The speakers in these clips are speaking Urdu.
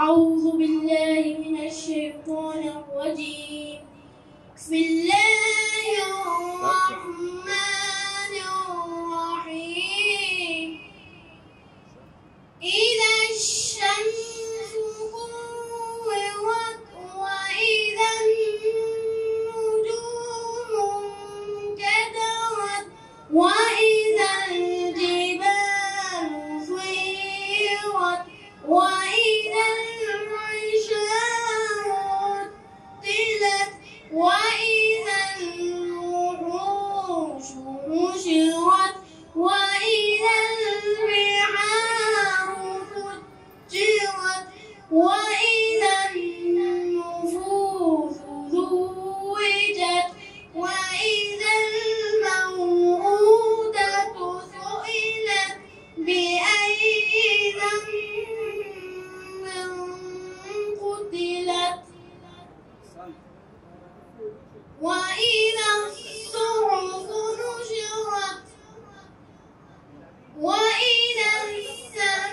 أعوذ بالله من الشيطان الرجيم. بسم الله الرحمن الرحيم. إذا الشمس كورت وإذا النجوم انكدرت وإذا الجبال سيرت وإذا العشار عطلت وإذا الوحوش حشرت وإذا البحار فجرت وإذا النفوس زوجت وإذا الموءودة سئلت بأي ذنب قتلت وإذا الصحف نشرت وإذا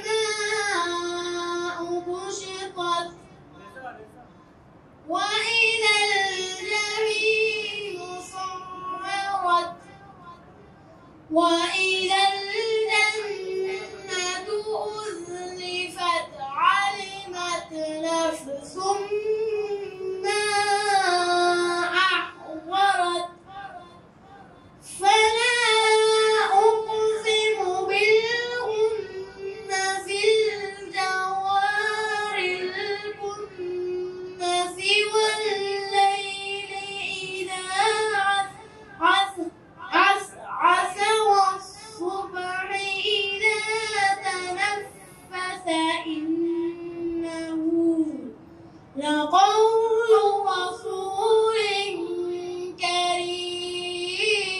السماء كشطت وإذا الجحيم سعرت وإذا الجنة أزلفت علمت نفس ما أحضرت فلا أقسم بالخنس الجوار الكنس والليل إذا عسعس والصبح إذا تنفس إنه لقول رسول كريم.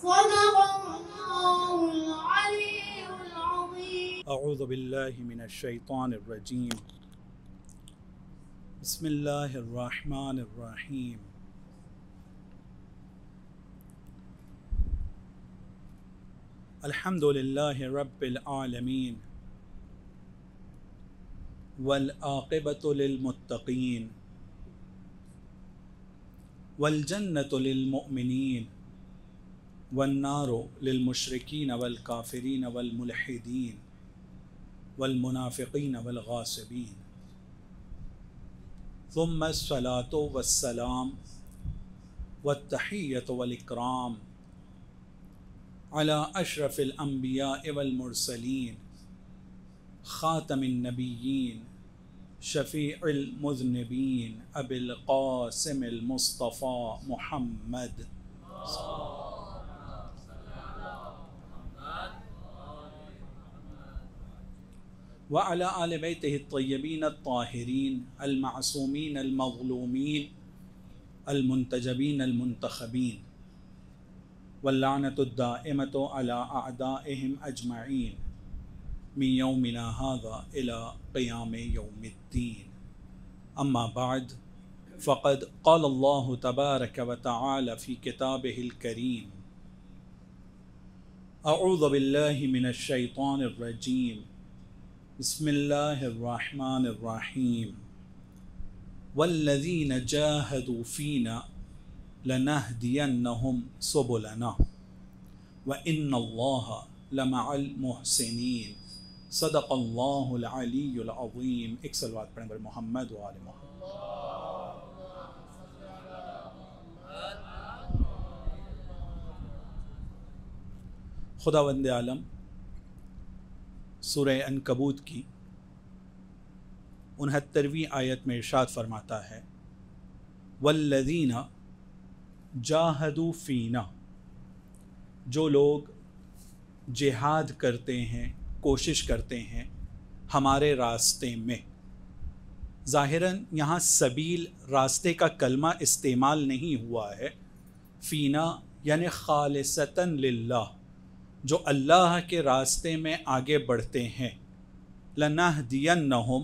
صدق الله العلي العظيم. أعوذ بالله من الشيطان الرجيم. بسم الله الرحمن الرحيم. الحمد لله رب العالمين والعاقبة للمتقين والجنة للمؤمنين والنار للمشركين والكافرين والملحدين والمنافقين والغاصبين. ثم الصلاة والسلام والتحية والإكرام على أشرف الأنبياء والمرسلين خاتم النبيين شفيع المذنبين أبي القاسم المصطفى محمد وعلى آل بيته الطيبين الطاهرين المعصومين المظلومين المنتجبين المنتخبين واللعنة الدائمة على أعدائهم أجمعين من يومنا هذا إلى قيام يوم الدين. أما بعد فقد قال الله تبارك وتعالى في كتابه الكريم: أعوذ بالله من الشيطان الرجيم. بسم الله الرحمن الرحيم. والذين جاهدوا فينا لنهدينهم سبلنا وإن الله لمع المحسنين. صدق اللہ العلی العظیم. ایک صلوات پڑھیں بر محمد و آل محمد. خداوند عالم سورہ عنکبوت کی 69ویں آیت میں ارشاد فرماتا ہے: والذین جاہدوا فینا، جو لوگ جہاد کرتے ہیں، کوشش کرتے ہیں ہمارے راستے میں. ظاہراً یہاں سبیل راستے کا کلمہ استعمال نہیں ہوا ہے. فینا یعنی خالصتاً للہ، جو اللہ کے راستے میں آگے بڑھتے ہیں. لنہدینہم،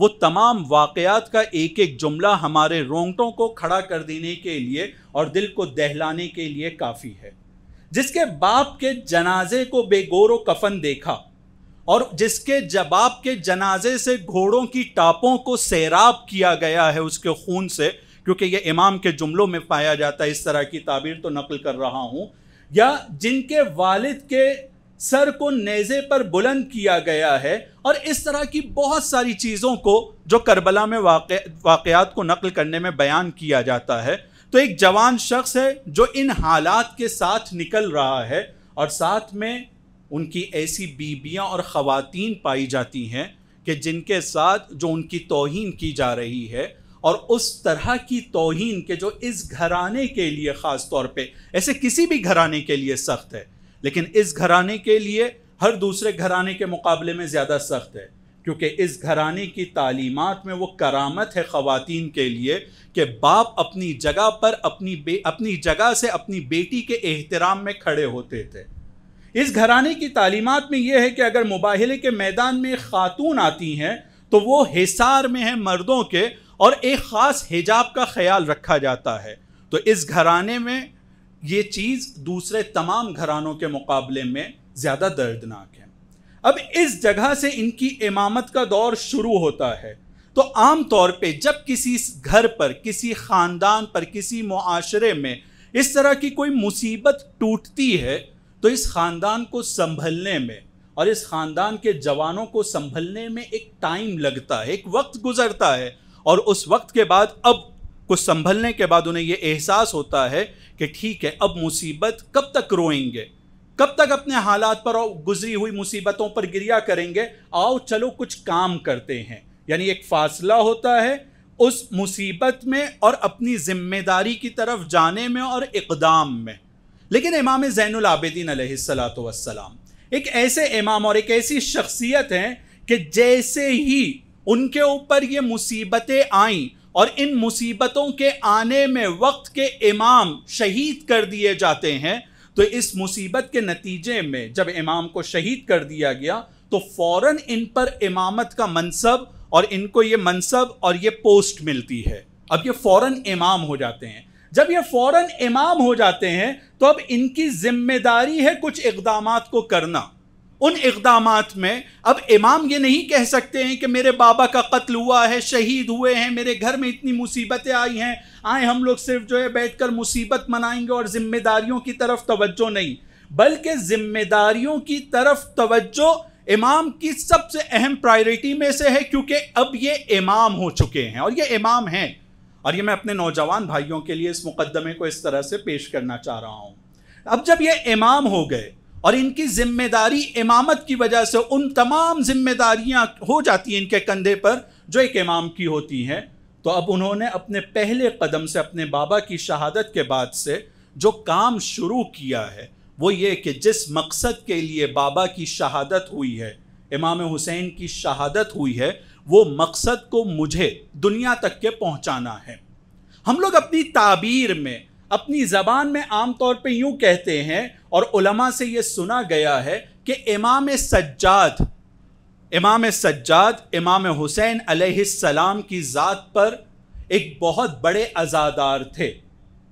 وہ تمام واقعات کا ایک ایک جملہ ہمارے رونگٹوں کو کھڑا کر دینے کے لیے اور دل کو دہلانے کے لیے کافی ہے۔ جس کے باپ کے جنازے کو بے گور و کفن دیکھا اور جس کے باپ کے جنازے سے گھوڑوں کی ٹاپوں کو سیراب کیا گیا ہے اس کے خون سے، کیونکہ یہ امام کے جملوں میں پایا جاتا ہے، اس طرح کی تعبیر تو نقل کر رہا ہوں، یا جن کے والد کے سر کو نیزے پر بلند کیا گیا ہے، اور اس طرح کی بہت ساری چیزوں کو جو کربلا میں واقعات کو نقل کرنے میں بیان کیا جاتا ہے۔ تو ایک جوان شخص ہے جو ان حالات کے ساتھ نکل رہا ہے، اور ساتھ میں ان کی ایسی بیویاں اور خواتین پائی جاتی ہیں کہ جن کے ساتھ جو ان کی توہین کی جا رہی ہے، اور اس طرح کی توہین کہ جو اس گھرانے کے لیے خاص طور پہ، ایسے کسی بھی گھرانے کے لیے سخت ہے، لیکن اس گھرانے کے لیے ہر دوسرے گھرانے کے مقابلے میں زیادہ سخت ہے، کیونکہ اس گھرانے کی تعلیمات میں وہ کرامت ہے خواتین کے لیے کہ باپ اپنی جگہ پر اپنی جگہ سے اپنی بیٹی کے احترام میں کھڑے ہوتے تھے۔ اس گھرانے کی تعلیمات میں یہ ہے کہ اگر مباہلے کے میدان میں خاتون آتی ہیں تو وہ حصار میں ہیں مردوں کے، اور ایک خاص حجاب کا خیال رکھا جاتا ہے۔ تو اس گھرانے میں یہ چیز دوسرے تمام گھرانوں کے مقابلے میں زیادہ دردناک ہے۔ اب اس جگہ سے ان کی امامت کا دور شروع ہوتا ہے۔ تو عام طور پہ جب کسی گھر پر، کسی خاندان پر، کسی معاشرے میں اس طرح کی کوئی مصیبت ٹوٹتی ہے تو اس خاندان کو سنبھلنے میں اور اس خاندان کے جوانوں کو سنبھلنے میں ایک ٹائم لگتا ہے، ایک وقت گزرتا ہے، اور اس وقت کے بعد اب کچھ سنبھلنے کے بعد انہیں یہ احساس ہوتا ہے کہ ٹھیک ہے، اب مصیبت کب تک روئیں گے، کب تک اپنے حالات پر اور گزری ہوئی مصیبتوں پر گریہ کریں گے، آؤ چلو کچھ کام کرتے ہیں۔ یعنی ایک فاصلہ ہوتا ہے اس مصیبت میں اور اپنی ذمہ داری کی طرف جانے میں اور اقدام میں۔ لیکن امام زین العابدین علیہ السلام ایک ایسے امام اور ایک ایسی شخصیت ہیں کہ جیسے ہی ان کے اوپر یہ مصیبتیں آئیں اور ان مصیبتوں کے آنے میں وقت کے امام شہید کر دیے جاتے ہیں، تو اس مصیبت کے نتیجے میں جب امام کو شہید کر دیا گیا تو فوراً ان پر امامت کا منصب اور ان کو یہ منصب اور یہ پوسٹ ملتی ہے۔ اب یہ فوراً امام ہو جاتے ہیں۔ جب یہ فوراً امام ہو جاتے ہیں تو اب ان کی ذمہ داری ہے کچھ اقدامات کو کرنا۔ ان اقدامات میں اب امام یہ نہیں کہہ سکتے ہیں کہ میرے بابا کا قتل ہوا ہے، شہید ہوئے ہیں، میرے گھر میں اتنی مصیبتیں آئی ہیں، آئیں ہم لوگ صرف جو ہے بیٹھ کر مصیبت منائیں گے اور ذمہ داریوں کی طرف توجہ نہیں، بلکہ ذمہ داریوں کی طرف توجہ امام کی سب سے اہم پرائیورٹی میں سے ہے، کیونکہ اب یہ امام ہو چکے ہیں اور یہ امام ہیں۔ اور یہ میں اپنے نوجوان بھائیوں کے لیے اس مقدمے کو اس طرح سے پیش کرنا چاہ رہا ہوں۔ اب جب یہ امام ہو گئے اور ان کی ذمہ داری امامت کی وجہ سے ان تمام ذمہ داریاں ہو جاتی ہیں ان کے کندھے پر جو ایک امام کی ہوتی ہیں، تو اب انہوں نے اپنے پہلے قدم سے اپنے بابا کی شہادت کے بعد سے جو کام شروع کیا ہے وہ یہ کہ جس مقصد کے لیے بابا کی شہادت ہوئی ہے، امام حسین کی شہادت ہوئی ہے، وہ مقصد کو مجھے دنیا تک کے پہنچانا ہے۔ ہم لوگ اپنی تعبیر میں، اپنی زبان میں عام طور پہ یوں کہتے ہیں، اور علماء سے یہ سنا گیا ہے کہ امام سجاد امام حسین علیہ السلام کی ذات پر ایک بہت بڑے عزادار تھے،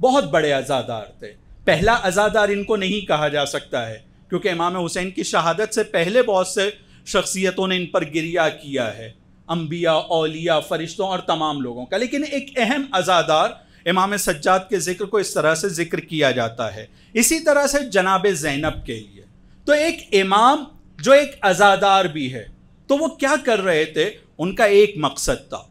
بہت بڑے عزادار تھے۔ پہلا عزادار ان کو نہیں کہا جا سکتا ہے کیونکہ امام حسین کی شہادت سے پہلے بہت سے شخصیتوں نے ان پر گریہ کیا ہے، انبیاء، اولیاء، فرشتوں اور تمام لوگوں کا، لیکن ایک اہم عزادار امام سجاد کے ذکر کو اس طرح سے ذکر کیا جاتا ہے۔ اسی طرح سے جناب زینب کے لیے تو ایک امام جو ایک عزادار بھی ہے، تو وہ کیا کر رہے تھے؟ ان کا ایک مقصد تھا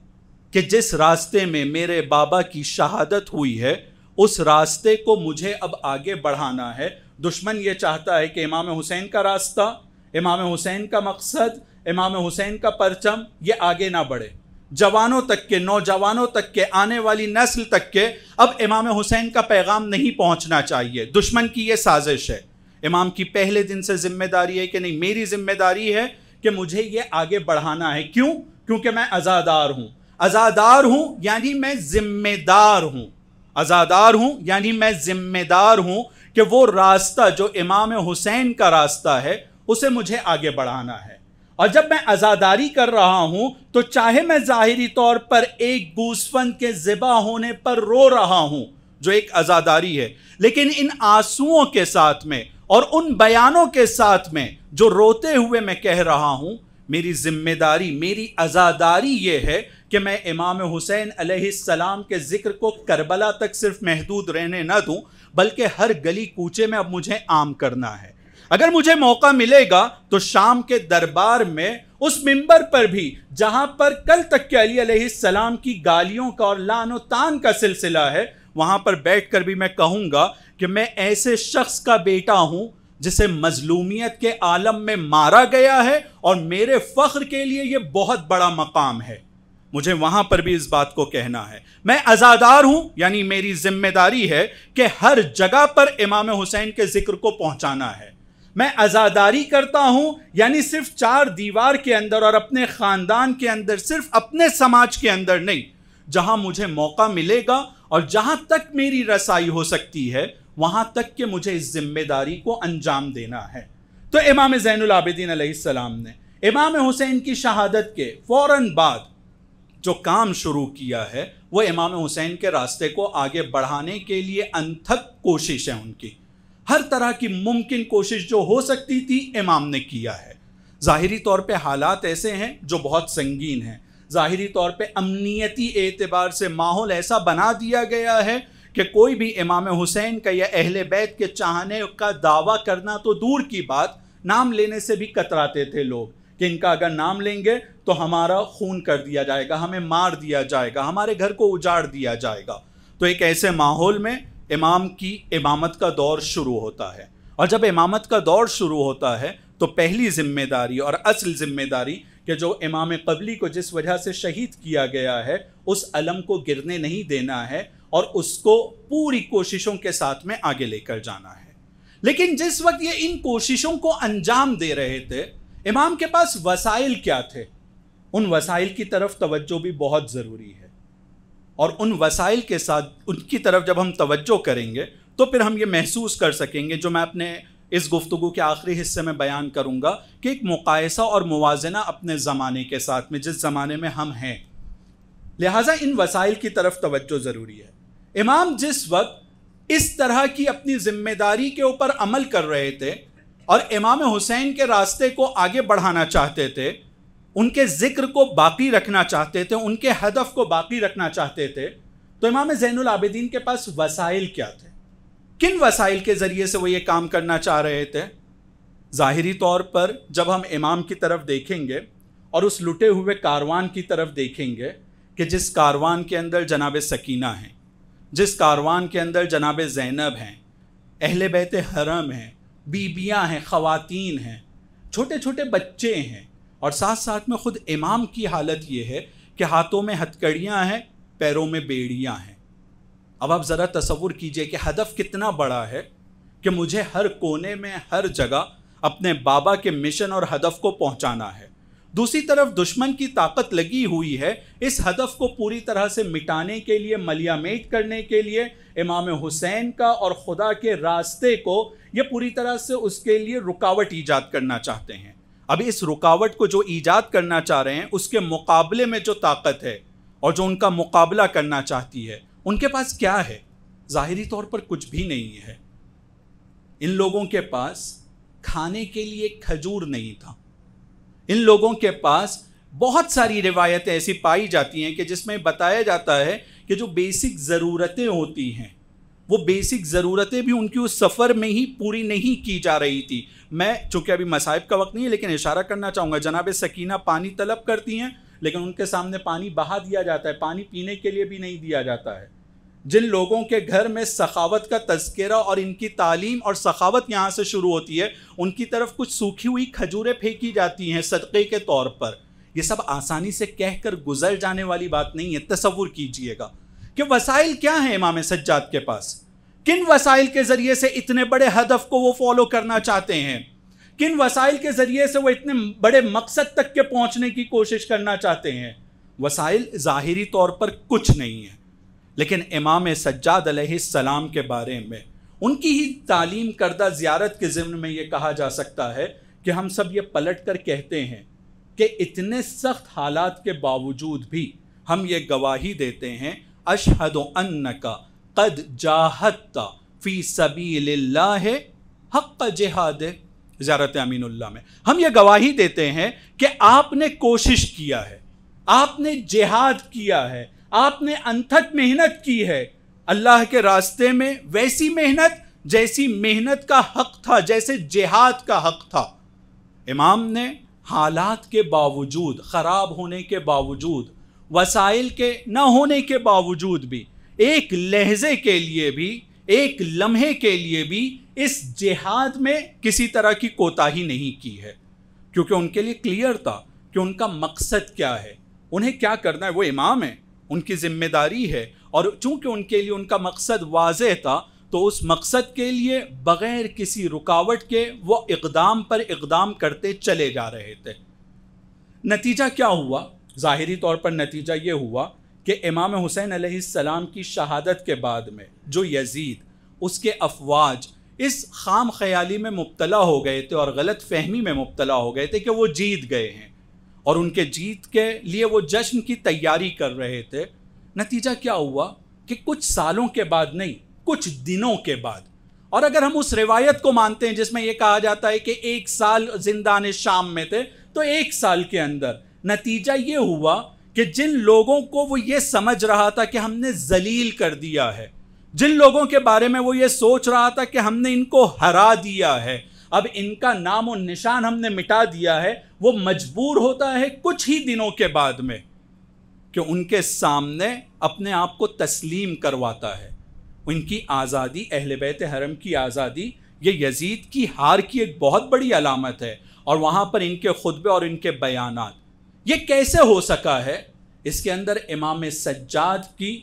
کہ جس راستے میں میرے بابا کی شہادت ہوئی ہے اس راستے کو مجھے اب آگے بڑھانا ہے۔ دشمن یہ چاہتا ہے کہ امام حسین کا راستہ، امام حسین کا مقصد، امام حسین کا پرچم یہ آگے نہ بڑھے، جوانوں تک کے، نوجوانوں تک کے، آنے والی نسل تک کے اب امام حسین کا پیغام نہیں پہنچنا چاہیے۔ دشمن کی یہ سازش ہے۔ امام کی پہلے دن سے ذمہ داری ہے کہ نہیں، میری ذمہ داری ہے کہ مجھے یہ آگے بڑھانا ہے۔ کیوں؟ کیونکہ میں عزادار ہوں۔ عزادار ہوں یعنی میں ذمہ دار ہوں، عزادار ہوں یعنی میں ذمہ دار ہوں کہ وہ راستہ جو امام حسین کا راستہ ہے اسے مجھے آگے بڑھانا ہے۔ اور جب میں عزاداری کر رہا ہوں تو چاہے میں ظاہری طور پر ایک گوسفند کے ذبح ہونے پر رو رہا ہوں جو ایک عزاداری ہے، لیکن ان آنسوؤں کے ساتھ میں اور ان بیانوں کے ساتھ میں جو روتے ہوئے میں کہہ رہا ہوں، میری ذمہ داری، میری عزاداری یہ ہے کہ میں امام حسین علیہ السلام کے ذکر کو کربلا تک صرف محدود رہنے نہ دوں، بلکہ ہر گلی کوچے میں اب مجھے عام کرنا ہے۔ اگر مجھے موقع ملے گا تو شام کے دربار میں اس منبر پر بھی جہاں پر کل تک کے علی علیہ السلام کی گالیوں کا اور لعن و طعن کا سلسلہ ہے، وہاں پر بیٹھ کر بھی میں کہوں گا کہ میں ایسے شخص کا بیٹا ہوں جسے مظلومیت کے عالم میں مارا گیا ہے، اور میرے فخر کے لیے یہ بہت بڑا مقام ہے۔ مجھے وہاں پر بھی اس بات کو کہنا ہے۔ میں عزادار ہوں، یعنی میری ذمہ داری ہے کہ ہر جگہ پر امام حسین کے ذکر کو پہنچانا ہے۔ میں عزاداری کرتا ہوں، یعنی صرف چار دیوار کے اندر اور اپنے خاندان کے اندر، صرف اپنے سماج کے اندر نہیں، جہاں مجھے موقع ملے گا اور جہاں تک میری رسائی ہو سکتی ہے وہاں تک کہ مجھے اس ذمہ داری کو انجام دینا ہے۔ تو امام زین العابدین علیہ السلام نے امام حسین کی شہادت کے فوراً بعد جو کام شروع کیا ہے وہ امام حسین کے راستے کو آگے بڑھانے کے لیے انتھک کوشش ہے ان کی۔ ہر طرح کی ممکن کوشش جو ہو سکتی تھی امام نے کیا ہے۔ ظاہری طور پہ حالات ایسے ہیں جو بہت سنگین ہیں، ظاہری طور پہ امنیتی اعتبار سے ماحول ایسا بنا دیا گیا ہے کہ کوئی بھی امام حسین کا یا اہل بیت کے چاہنے کا دعویٰ کرنا تو دور کی بات، نام لینے سے بھی کتراتے تھے لوگ کہ ان کا اگر نام لیں گے تو ہمارا خون کر دیا جائے گا، ہمیں مار دیا جائے گا، ہمارے گھر کو اجاڑ دیا جائے گا۔ تو ایک ایسے ماحول میں امام کی امامت کا دور شروع ہوتا ہے، اور جب امامت کا دور شروع ہوتا ہے تو پہلی ذمہ داری اور اصل ذمہ داری کہ جو امام قبلی کو جس وجہ سے شہید کیا گیا ہے اس علم کو گرنے نہیں دینا ہے اور اس کو پوری کوششوں کے ساتھ میں آگے لے کر جانا ہے۔ لیکن جس وقت یہ ان کوششوں کو انجام دے رہے تھے، امام کے پاس وسائل کیا تھے؟ ان وسائل کی طرف توجہ بھی بہت ضروری ہے، اور ان وسائل کے ساتھ ان کی طرف جب ہم توجہ کریں گے تو پھر ہم یہ محسوس کر سکیں گے، جو میں اپنے اس گفتگو کے آخری حصے میں بیان کروں گا، کہ ایک مقایسہ اور موازنہ اپنے زمانے کے ساتھ میں، جس زمانے میں ہم ہیں، لہٰذا ان وسائل کی طرف توجہ ضروری ہے۔ امام جس وقت اس طرح کی اپنی ذمہ داری کے اوپر عمل کر رہے تھے اور امام حسین کے راستے کو آگے بڑھانا چاہتے تھے، ان کے ذکر کو باقی رکھنا چاہتے تھے، ان کے ہدف کو باقی رکھنا چاہتے تھے، تو امام زین العابدین کے پاس وسائل کیا تھے؟ کن وسائل کے ذریعے سے وہ یہ کام کرنا چاہ رہے تھے؟ ظاہری طور پر جب ہم امام کی طرف دیکھیں گے اور اس لٹے ہوئے کاروان کی طرف دیکھیں گے کہ جس کاروان کے اندر جناب سکینہ ہیں، جس کاروان کے اندر جناب زینب ہیں، اہل بیت حرم ہیں، بیبیاں ہیں، خواتین ہیں، چھوٹے چھوٹے بچے ہیں، اور ساتھ ساتھ میں خود امام کی حالت یہ ہے کہ ہاتھوں میں ہتھکڑیاں ہیں، پیروں میں بیڑیاں ہیں۔ اب آپ ذرا تصور کیجئے کہ ہدف کتنا بڑا ہے کہ مجھے ہر کونے میں، ہر جگہ اپنے بابا کے مشن اور ہدف کو پہنچانا ہے۔ دوسری طرف دشمن کی طاقت لگی ہوئی ہے اس ہدف کو پوری طرح سے مٹانے کے لیے، ملیامیٹ کرنے کے لیے۔ امام حسین کا اور خدا کے راستے کو یہ پوری طرح سے اس کے لیے رکاوٹ ایجاد کرنا چاہتے ہیں۔ اب اس رکاوٹ کو جو ایجاد کرنا چاہ رہے ہیں اس کے مقابلے میں جو طاقت ہے اور جو ان کا مقابلہ کرنا چاہتی ہے، ان کے پاس کیا ہے؟ ظاہری طور پر کچھ بھی نہیں ہے۔ ان لوگوں کے پاس کھانے کے لیے کھجور نہیں تھا۔ ان لوگوں کے پاس بہت ساری روایتیں ایسی پائی جاتی ہیں کہ جس میں بتایا جاتا ہے کہ جو بیسک ضرورتیں ہوتی ہیں وہ بیسک ضرورتیں بھی ان کی اس سفر میں ہی پوری نہیں کی جا رہی تھی۔ میں چونکہ ابھی مصائب کا وقت نہیں ہے لیکن اشارہ کرنا چاہوں گا، جناب سکینہ پانی طلب کرتی ہیں لیکن ان کے سامنے پانی بہا دیا جاتا ہے، پانی پینے کے لیے بھی نہیں دیا جاتا ہے۔ جن لوگوں کے گھر میں سخاوت کا تذکرہ اور ان کی تعلیم اور سخاوت یہاں سے شروع ہوتی ہے، ان کی طرف کچھ سوکھی ہوئی کھجوریں پھینکی جاتی ہیں صدقے کے طور پر۔ یہ سب آسانی سے کہہ کر گزر جانے والی بات نہیں ہے۔ تصور کیجئے گا کہ وسائل کیا ہیں امام سجاد کے پاس، کن وسائل کے ذریعے سے اتنے بڑے ہدف کو وہ فالو کرنا چاہتے ہیں، کن وسائل کے ذریعے سے وہ اتنے بڑے مقصد تک کے پہنچنے کی کوشش کرنا چاہتے ہیں۔ وسائل ظاہری طور پر کچھ نہیں ہے، لیکن امام سجاد علیہ السلام کے بارے میں ان کی ہی تعلیم کردہ زیارت کے ضمن میں یہ کہا جا سکتا ہے کہ ہم سب یہ پلٹ کر کہتے ہیں کہ اتنے سخت حالات کے باوجود بھی ہم یہ گواہی دیتے ہیں اشہد انک قد جاہدت فی سبیل اللہ حق جہاد زیارت امین اللہ میں ہم یہ گواہی دیتے ہیں کہ آپ نے کوشش کیا ہے، آپ نے جہاد کیا ہے، آپ نے انتھک محنت کی ہے اللہ کے راستے میں، ویسی محنت جیسی محنت کا حق تھا، جیسے جہاد کا حق تھا۔ امام نے حالات کے باوجود، خراب ہونے کے باوجود، وسائل کے نہ ہونے کے باوجود بھی، ایک لحظے کے لیے بھی، ایک لمحے کے لیے بھی اس جہاد میں کسی طرح کی کوتاہی نہیں کی ہے، کیونکہ ان کے لیے کلیئر تھا کہ ان کا مقصد کیا ہے، انہیں کیا کرنا ہے۔ وہ امام ہیں، ان کی ذمہ داری ہے، اور چونکہ ان کے لیے ان کا مقصد واضح تھا تو اس مقصد کے لیے بغیر کسی رکاوٹ کے وہ اقدام پر اقدام کرتے چلے جا رہے تھے۔ نتیجہ کیا ہوا؟ ظاہری طور پر نتیجہ یہ ہوا کہ امام حسین علیہ السلام کی شہادت کے بعد میں جو یزید، اس کے افواج اس خام خیالی میں مبتلا ہو گئے تھے اور غلط فہمی میں مبتلا ہو گئے تھے کہ وہ جیت گئے ہیں، اور ان کے جیت کے لیے وہ جشن کی تیاری کر رہے تھے۔ نتیجہ کیا ہوا کہ کچھ سالوں کے بعد نہیں، کچھ دنوں کے بعد، اور اگر ہم اس روایت کو مانتے ہیں جس میں یہ کہا جاتا ہے کہ 1 سال زندان شام میں تھے، تو 1 سال کے اندر نتیجہ یہ ہوا کہ جن لوگوں کو وہ یہ سمجھ رہا تھا کہ ہم نے ذلیل کر دیا ہے، جن لوگوں کے بارے میں وہ یہ سوچ رہا تھا کہ ہم نے ان کو ہرا دیا ہے، اب ان کا نام و نشان ہم نے مٹا دیا ہے، وہ مجبور ہوتا ہے کچھ ہی دنوں کے بعد میں کہ ان کے سامنے اپنے آپ کو تسلیم کرواتا ہے۔ ان کی آزادی، اہل بیت حرم کی آزادی، یہ یزید کی ہار کی ایک بہت بڑی علامت ہے، اور وہاں پر ان کے خطبے اور ان کے بیانات، یہ کیسے ہو سکا ہے؟ اس کے اندر امام سجاد کی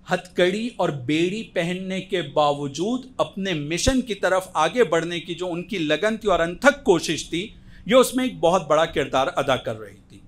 ہتھ کڑی اور بیڑی پہننے کے باوجود اپنے مشن کی طرف آگے بڑھنے کی جو ان کی لگن تھی اور انتھک کوشش تھی، یہ اس میں ایک بہت بڑا کردار ادا کر رہی تھی۔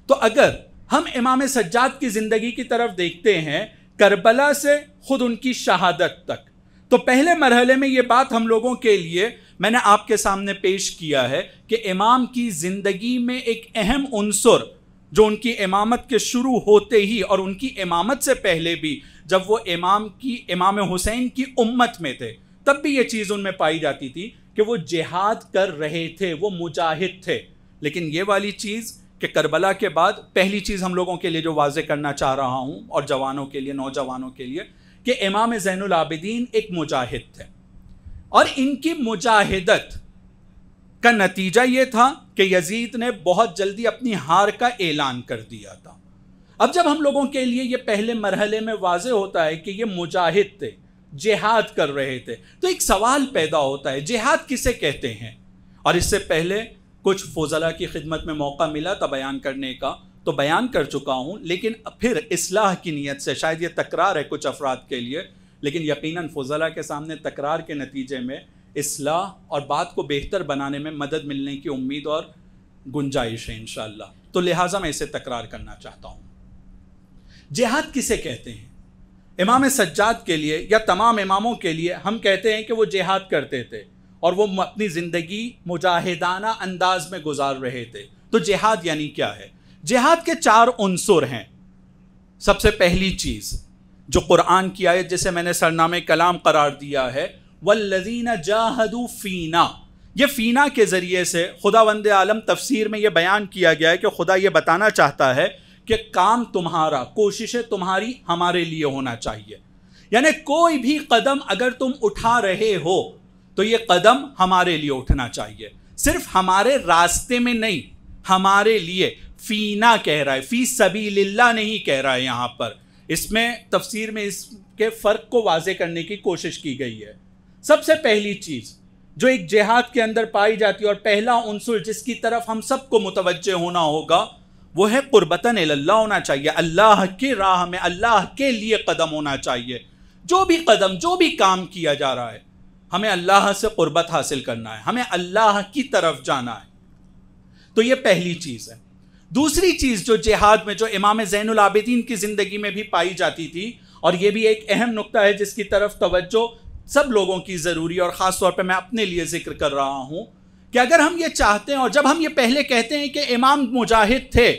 تو اگر ہم امام سجاد کی زندگی کی طرف دیکھتے ہیں، کربلا سے خود ان کی شہادت تک، تو پہلے مرحلے میں یہ بات ہم لوگوں کے لیے میں نے آپ کے سامنے پیش کیا ہے کہ امام کی زندگی میں ایک اہم عنصر جو ان کی امامت کے شروع ہوتے ہی اور ان کی امامت سے پہلے بھی جب وہ امام حسین کی امت میں تھے، تب بھی یہ چیز ان میں پائی جاتی تھی کہ وہ جہاد کر رہے تھے، وہ مجاہد تھے۔ لیکن یہ والی چیز کہ کربلا کے بعد پہلی چیز ہم لوگوں کے لیے جو واضح کرنا چاہ رہا ہوں، اور جوانوں کے لیے، نوجوانوں کے لیے، کہ امام زین العابدین ایک مجاہد تھے، اور ان کی مجاہدت کا نتیجہ یہ تھا کہ یزید نے بہت جلدی اپنی ہار کا اعلان کر دیا تھا۔ اب جب ہم لوگوں کے لیے یہ پہلے مرحلے میں واضح ہوتا ہے کہ یہ مجاہد تھے، جہاد کر رہے تھے، تو ایک سوال پیدا ہوتا ہے، جہاد کسے کہتے ہیں؟ اور اس سے پہلے کچھ فضلاء کی خدمت میں موقع ملا تھا بیان کرنے کا، تو بیان کر چکا ہوں، لیکن پھر اصلاح کی نیت سے، شاید یہ تکرار ہے کچھ افراد کے لیے، لیکن یقیناً فضلاء کے سامنے تکرار کے نتیجے میں اصلاح اور بات کو بہتر بنانے میں مدد ملنے کی امید اور گنجائش ہے انشاءاللہ، تو لہٰذا میں اسے تکرار کرنا چاہتا ہوں۔ جہاد کسے کہتے ہیں؟ امام سجاد کے لیے یا تمام اماموں کے لیے ہم کہتے ہیں کہ وہ جہاد کرتے تھے اور وہ اپنی زندگی مجاہدانہ انداز میں گزار رہے تھے۔ تو جہاد یعنی کیا ہے؟ جہاد کے 4 عنصر ہیں۔ سب سے پہلی چیز جو قرآن کی آیت جسے میں نے سرنامہ کلام قرار دیا ہے، وَالَّذِينَ جَاهَدُوا فِينَا، یہ فینا کے ذریعے سے خداوند عالم تفسیر میں یہ بیان کیا گیا ہے کہ خدا یہ بتانا چاہتا ہے کہ کام تمہارا، کوششیں تمہاری ہمارے لیے ہونا چاہیے، یعنی کوئی بھی قدم اگر تم اٹھا رہے ہو تو یہ قدم ہمارے لیے اٹھنا چاہیے، صرف ہمارے راستے میں نہیں، ہمارے لیے۔ فینا کہہ رہا ہے، فی سبیل اللہ نہیں کہہ رہا ہے یہاں پر۔ اس میں تفسیر میں اس کے فرق کو واضح کرنے کی کوشش کی گئی ہے۔ سب سے پہلی چیز جو ایک جہاد کے اندر پائی جاتی ہے اور پہلا عنصر جس کی طرف ہم سب کو متوجہ ہونا ہوگا، وہ ہے قربتاً اللہ ہونا چاہیے، اللہ کی راہ میں، اللہ کے لیے قدم ہونا چاہیے۔ جو بھی قدم، جو بھی کام کیا جا رہا ہے، ہمیں اللہ سے قربت حاصل کرنا ہے، ہمیں اللہ کی طرف جانا ہے۔ تو یہ پہلی چیز ہے۔ دوسری چیز جو جہاد میں، جو امام زین العابدین کی زندگی میں بھی پائی جاتی تھی، اور یہ بھی ایک اہم نقطہ ہے جس کی طرف توجہ سب لوگوں کی ضروری، اور خاص طور پہ میں اپنے لیے ذکر کر رہا ہوں، کہ اگر ہم یہ چاہتے ہیں، اور جب ہم یہ پہلے کہتے ہیں کہ امام مجاہد تھے،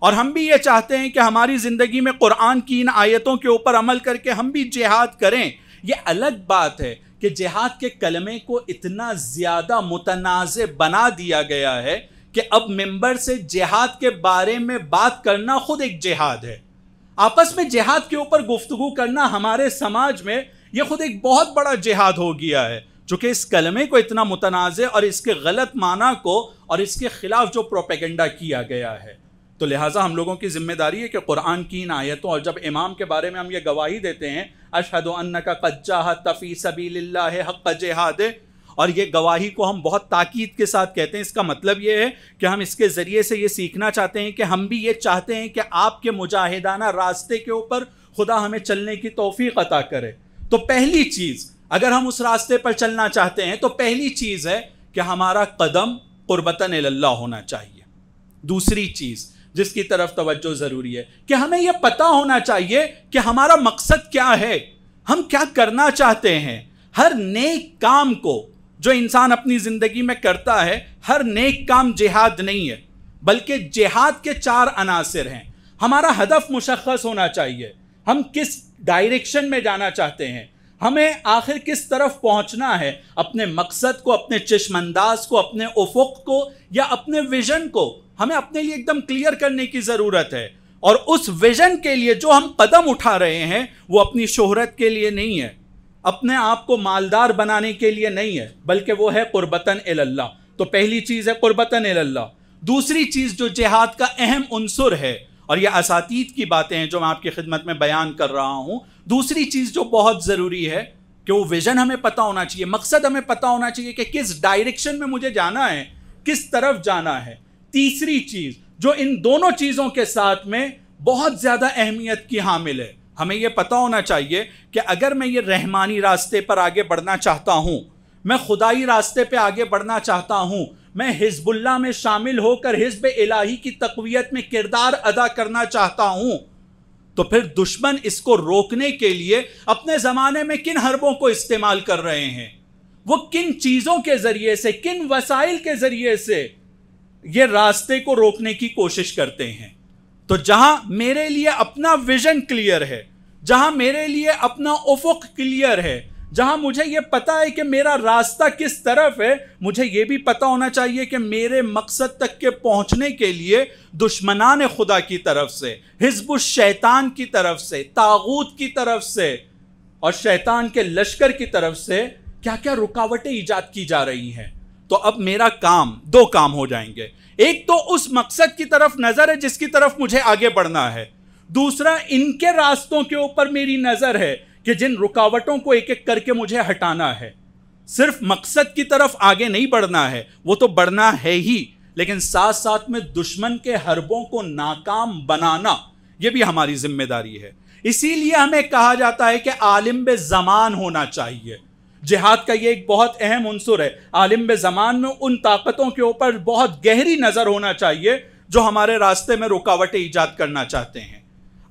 اور ہم بھی یہ چاہتے ہیں کہ ہماری زندگی میں قرآن کی ان آیتوں کے اوپر عمل کر کے ہم بھی جہاد کریں، یہ الگ بات ہے کہ جہاد کے کلمے کو اتنا زیادہ متنازع بنا دیا گیا ہے کہ اب ممبر سے جہاد کے بارے میں بات کرنا خود ایک جہاد ہے۔ آپس میں جہاد کے اوپر گفتگو کرنا ہمارے سماج میں یہ خود ایک بہت بڑا جہاد ہو گیا ہے، چونکہ اس کلمے کو اتنا متنازع اور اس کے غلط معنی کو اور اس کے خلاف جو پروپیگنڈا کیا گیا ہے، تو لہٰذا ہم لوگوں کی ذمہ داری ہے کہ قرآن کی ان آیتوں، اور جب امام کے بارے میں ہم یہ گواہی دیتے ہیں اشہد انک قد جاہدت فی سبیل اللہ حق جہاد، اور یہ گواہی کو ہم بہت تاکید کے ساتھ کہتے ہیں، اس کا مطلب یہ ہے کہ ہم اس کے ذریعے سے یہ سیکھنا چاہتے ہیں کہ ہم بھی یہ چاہتے ہیں کہ آپ کے مجاہدانہ راستے کے اوپر خدا ہمیں چلنے کی توفیق عطا کرے۔ تو پہلی چیز، اگر ہم اس راستے پر چلنا چاہتے ہیں تو پہلی چیز ہے کہ ہمارا قدم قربتاً اللہ ہونا چاہیے۔ دوسری چیز جس کی طرف توجہ ضروری ہے کہ ہمیں یہ پتہ ہونا چاہیے کہ ہمارا مقصد کیا ہے، ہم کیا کرنا چاہتے ہیں۔ ہر نیک کام کو جو انسان اپنی زندگی میں کرتا ہے، ہر نیک کام جہاد نہیں ہے، بلکہ جہاد کے 4 عناصر ہیں۔ ہمارا ہدف مشخص ہونا چاہیے، ہم کس ڈائریکشن میں جانا چاہتے ہیں، ہمیں آخر کس طرف پہنچنا ہے، اپنے مقصد کو، اپنے چشم انداز کو، اپنے افق کو یا اپنے ویژن کو ہمیں اپنے لیے ایک دم کلیئر کرنے کی ضرورت ہے۔ اور اس ویژن کے لیے جو ہم قدم اٹھا رہے ہیں وہ اپنی شہرت کے لیے نہیں ہے، اپنے آپ کو مالدار بنانے کے لیے نہیں ہے، بلکہ وہ ہے قربتاً اللہ۔ تو پہلی چیز ہے قربتاً اللہ۔ دوسری چیز جو جہاد کا اہم عنصر ہے، اور یہ اساتید کی باتیں ہیں جو میں آپ کی خدمت میں بیان کر رہا ہوں، دوسری چیز جو بہت ضروری ہے کہ وہ ویژن ہمیں پتہ ہونا چاہیے، مقصد ہمیں پتہ ہونا چاہیے کہ کس ڈائریکشن میں مجھے جانا ہے، کس طرف جانا ہے۔ تیسری چیز جو ان دونوں چیزوں کے ساتھ میں بہت زیادہ اہمیت کی حامل ہے، ہمیں یہ پتہ ہونا چاہیے کہ اگر میں یہ رحمانی راستے پر آگے بڑھنا چاہتا ہوں، میں خدائی راستے پہ آگے بڑھنا چاہتا ہوں، میں حزب اللہ میں شامل ہو کر حزب الہی کی تقویت میں کردار ادا کرنا چاہتا ہوں، تو پھر دشمن اس کو روکنے کے لیے اپنے زمانے میں کن حربوں کو استعمال کر رہے ہیں، وہ کن چیزوں کے ذریعے سے، کن وسائل کے ذریعے سے یہ راستے کو روکنے کی کوشش کرتے ہیں۔ تو جہاں میرے لیے اپنا ویژن کلیئر ہے، جہاں میرے لیے اپنا افق کلیئر ہے، جہاں مجھے یہ پتا ہے کہ میرا راستہ کس طرف ہے، مجھے یہ بھی پتا ہونا چاہیے کہ میرے مقصد تک کے پہنچنے کے لیے دشمنان خدا کی طرف سے، حزب الشیطان کی طرف سے، طاغوت کی طرف سے اور شیطان کے لشکر کی طرف سے کیا کیا رکاوٹیں ایجاد کی جا رہی ہیں۔ تو اب میرا کام، 2 کام ہو جائیں گے، ایک تو اس مقصد کی طرف نظر ہے جس کی طرف مجھے آگے بڑھنا ہے، دوسرا ان کے راستوں کے اوپر میری نظر ہے کہ جن رکاوٹوں کو ایک ایک کر کے مجھے ہٹانا ہے۔ صرف مقصد کی طرف آگے نہیں بڑھنا ہے، وہ تو بڑھنا ہے ہی، لیکن ساتھ ساتھ میں دشمن کے حربوں کو ناکام بنانا یہ بھی ہماری ذمہ داری ہے۔ اسی لیے ہمیں کہا جاتا ہے کہ عالم بے زمان ہونا چاہیے۔ جہاد کا یہ ایک بہت اہم عنصر ہے، عالم بے زمان میں ان طاقتوں کے اوپر بہت گہری نظر ہونا چاہیے جو ہمارے راستے میں رکاوٹیں ایجاد کرنا چاہتے ہیں۔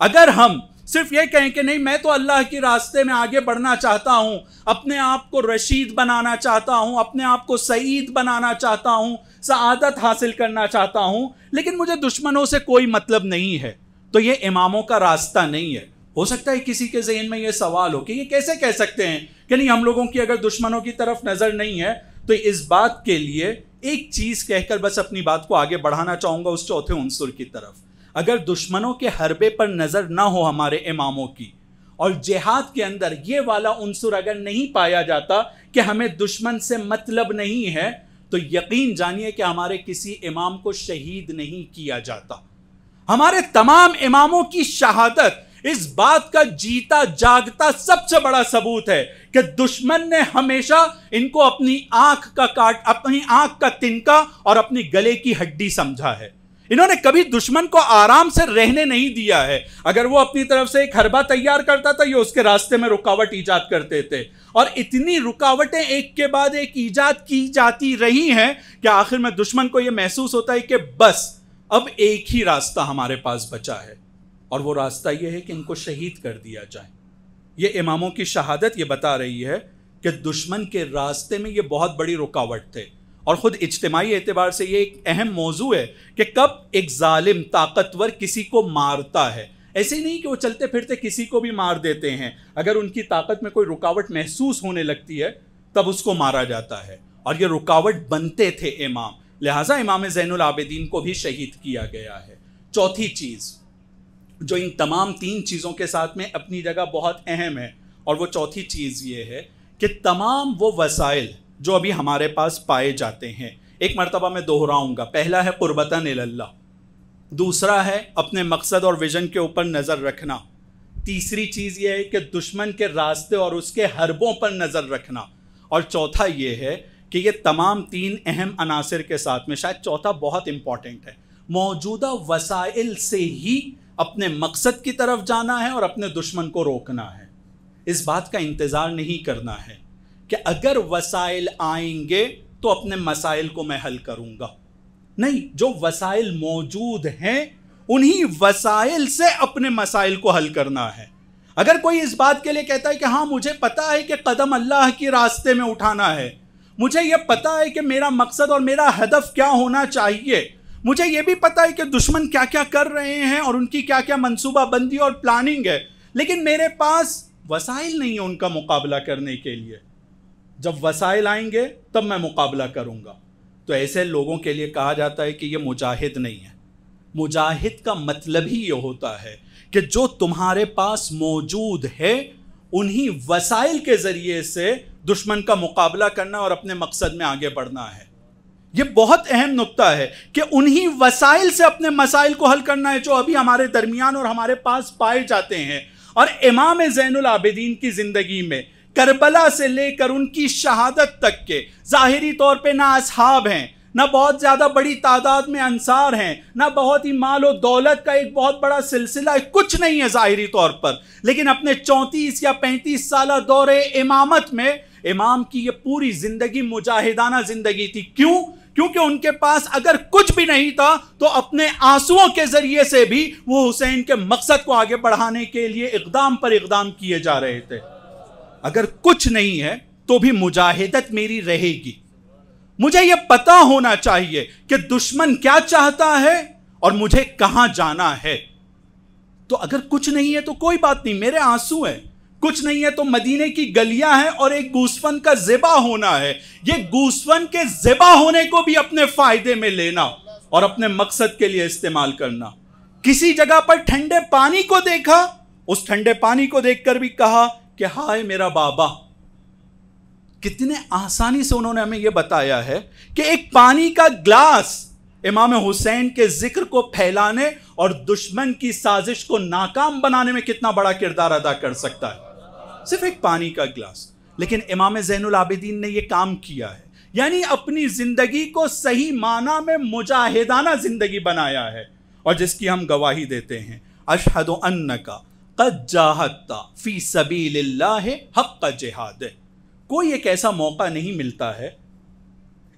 اگر ہم صرف یہ کہیں کہ نہیں میں تو اللہ کے راستے میں آگے بڑھنا چاہتا ہوں، اپنے آپ کو رشید بنانا چاہتا ہوں، اپنے آپ کو سعید بنانا چاہتا ہوں، سعادت حاصل کرنا چاہتا ہوں، لیکن مجھے دشمنوں سے کوئی مطلب نہیں ہے، تو یہ اماموں کا راستہ نہیں ہے۔ ہو سکتا ہے کسی کے ذہن میں یہ سوال ہو کہ یہ کیسے کہہ سکتے ہیں کہ نہیں ہم لوگوں کی اگر دشمنوں کی طرف نظر نہیں ہے، تو اس بات کے لیے ایک چیز کہہ کر بس اپنی بات کو آگے بڑھانا چاہوں گا اس چوتھے عنصر کی طرف۔ اگر دشمنوں کے حربے پر نظر نہ ہو ہمارے اماموں کی، اور جہاد کے اندر یہ والا عنصر اگر نہیں پایا جاتا کہ ہمیں دشمن سے مطلب نہیں ہے، تو یقین جانیے کہ ہمارے کسی امام کو شہید نہیں کیا جاتا۔ ہمارے تمام اماموں کی شہادت اس بات کا جیتا جاگتا سب سے بڑا ثبوت ہے کہ دشمن نے ہمیشہ ان کو اپنی آنکھ کا تنکا اور اپنی گلے کی ہڈی سمجھا ہے۔ انہوں نے کبھی دشمن کو آرام سے رہنے نہیں دیا ہے۔ اگر وہ اپنی طرف سے ایک حربہ تیار کرتا تھا، یہ اس کے راستے میں رکاوٹ ایجاد کرتے تھے، اور اتنی رکاوٹیں ایک کے بعد ایک ایجاد کی جاتی رہی ہیں کہ آخر میں دشمن کو یہ محسوس ہوتا ہے کہ بس اب ایک ہی راستہ ہمارے پاس بچا ہے، اور وہ راستہ یہ ہے کہ ان کو شہید کر دیا جائے۔ یہ اماموں کی شہادت یہ بتا رہی ہے کہ دشمن کے راستے میں یہ بہت بڑی رکاوٹ تھے، اور خود اجتماعی اعتبار سے یہ ایک اہم موضوع ہے کہ کب ایک ظالم طاقتور کسی کو مارتا ہے. ایسے ہی نہیں کہ وہ چلتے پھرتے کسی کو بھی مار دیتے ہیں، اگر ان کی طاقت میں کوئی رکاوٹ محسوس ہونے لگتی ہے تب اس کو مارا جاتا ہے، اور یہ رکاوٹ بنتے تھے امام، لہٰذا امام زین العابدین کو بھی شہید کیا گیا ہے. چوتھی چیز جو ان تمام 3 چیزوں کے ساتھ میں اپنی جگہ بہت اہم ہے، اور وہ چوتھی چیز یہ ہے کہ تمام وہ وسائل جو ابھی ہمارے پاس پائے جاتے ہیں، ایک مرتبہ میں دہراؤں گا، پہلا ہے قربتاً اللہ، دوسرا ہے اپنے مقصد اور ویژن کے اوپر نظر رکھنا، تیسری چیز یہ ہے کہ دشمن کے راستے اور اس کے حربوں پر نظر رکھنا، اور چوتھا یہ ہے کہ یہ تمام 3 اہم عناصر کے ساتھ میں شاید چوتھا بہت امپورٹنٹ ہے، موجودہ وسائل سے ہی اپنے مقصد کی طرف جانا ہے اور اپنے دشمن کو روکنا ہے. اس بات کا انتظار نہیں کرنا ہے کہ اگر وسائل آئیں گے تو اپنے مسائل کو میں حل کروں گا، نہیں، جو وسائل موجود ہیں انہی وسائل سے اپنے مسائل کو حل کرنا ہے. اگر کوئی اس بات کے لیے کہتا ہے کہ ہاں مجھے پتا ہے کہ قدم اللہ کی راستے میں اٹھانا ہے، مجھے یہ پتا ہے کہ میرا مقصد اور میرا ہدف کیا ہونا چاہیے، مجھے یہ بھی پتا ہے کہ دشمن کیا کیا کر رہے ہیں اور ان کی کیا کیا منصوبہ بندی اور پلاننگ ہے، لیکن میرے پاس وسائل نہیں ہے ان کا مقابلہ کرنے کے لیے، جب وسائل آئیں گے تب میں مقابلہ کروں گا، تو ایسے لوگوں کے لیے کہا جاتا ہے کہ یہ مجاہد نہیں ہے. مجاہد کا مطلب ہی یہ ہوتا ہے کہ جو تمہارے پاس موجود ہے انہی وسائل کے ذریعے سے دشمن کا مقابلہ کرنا اور اپنے مقصد میں آگے بڑھنا ہے. یہ بہت اہم نقطہ ہے کہ انہی وسائل سے اپنے مسائل کو حل کرنا ہے جو ابھی ہمارے درمیان اور ہمارے پاس پائے جاتے ہیں. اور امام زین العابدین کی زندگی میں کربلا سے لے کر ان کی شہادت تک کے ظاہری طور پہ نہ اصحاب ہیں، نہ بہت زیادہ بڑی تعداد میں انصار ہیں، نہ بہت ہی مال و دولت کا ایک بہت بڑا سلسلہ ہے، کچھ نہیں ہے ظاہری طور پر، لیکن اپنے 34 یا 35 سالہ دور امامت میں امام کی یہ پوری زندگی مجاہدانہ زندگی تھی. کیوں؟ کیونکہ ان کے پاس اگر کچھ بھی نہیں تھا تو اپنے آنسوؤں کے ذریعے سے بھی وہ حسین کے مقصد کو آگے بڑھانے کے لیے اقدام پر اقدام کیے جا رہے تھے. اگر کچھ نہیں ہے تو بھی مجاہدت میری رہے گی. مجھے یہ پتا ہونا چاہیے کہ دشمن کیا چاہتا ہے اور مجھے کہاں جانا ہے. تو اگر کچھ نہیں ہے تو کوئی بات نہیں، میرے آنسو ہیں، کچھ نہیں ہے تو مدینے کی گلیاں ہیں اور ایک گوسفن کا ذبح ہونا ہے. یہ گوسفن کے ذبح ہونے کو بھی اپنے فائدے میں لینا اور اپنے مقصد کے لیے استعمال کرنا. کسی جگہ پر ٹھنڈے پانی کو دیکھا، اس ٹھنڈے پانی کو دیکھ کر بھی کہا کہ ہائے میرا بابا. کتنے آسانی سے انہوں نے ہمیں یہ بتایا ہے کہ ایک پانی کا گلاس امام حسین کے ذکر کو پھیلانے اور دشمن کی سازش کو ناکام بنانے میں کتنا بڑا کردار ادا کر سکتا ہے. صرف ایک پانی کا گلاس. لیکن امام زین العابدین نے یہ کام کیا ہے، یعنی اپنی زندگی کو صحیح معنی میں مجاہدانہ زندگی بنایا ہے، اور جس کی ہم گواہی دیتے ہیں. اشہد انک قد جاہدت فی سبیل اللہ حق جہاد. کوئی ایک ایسا موقع نہیں ملتا ہے.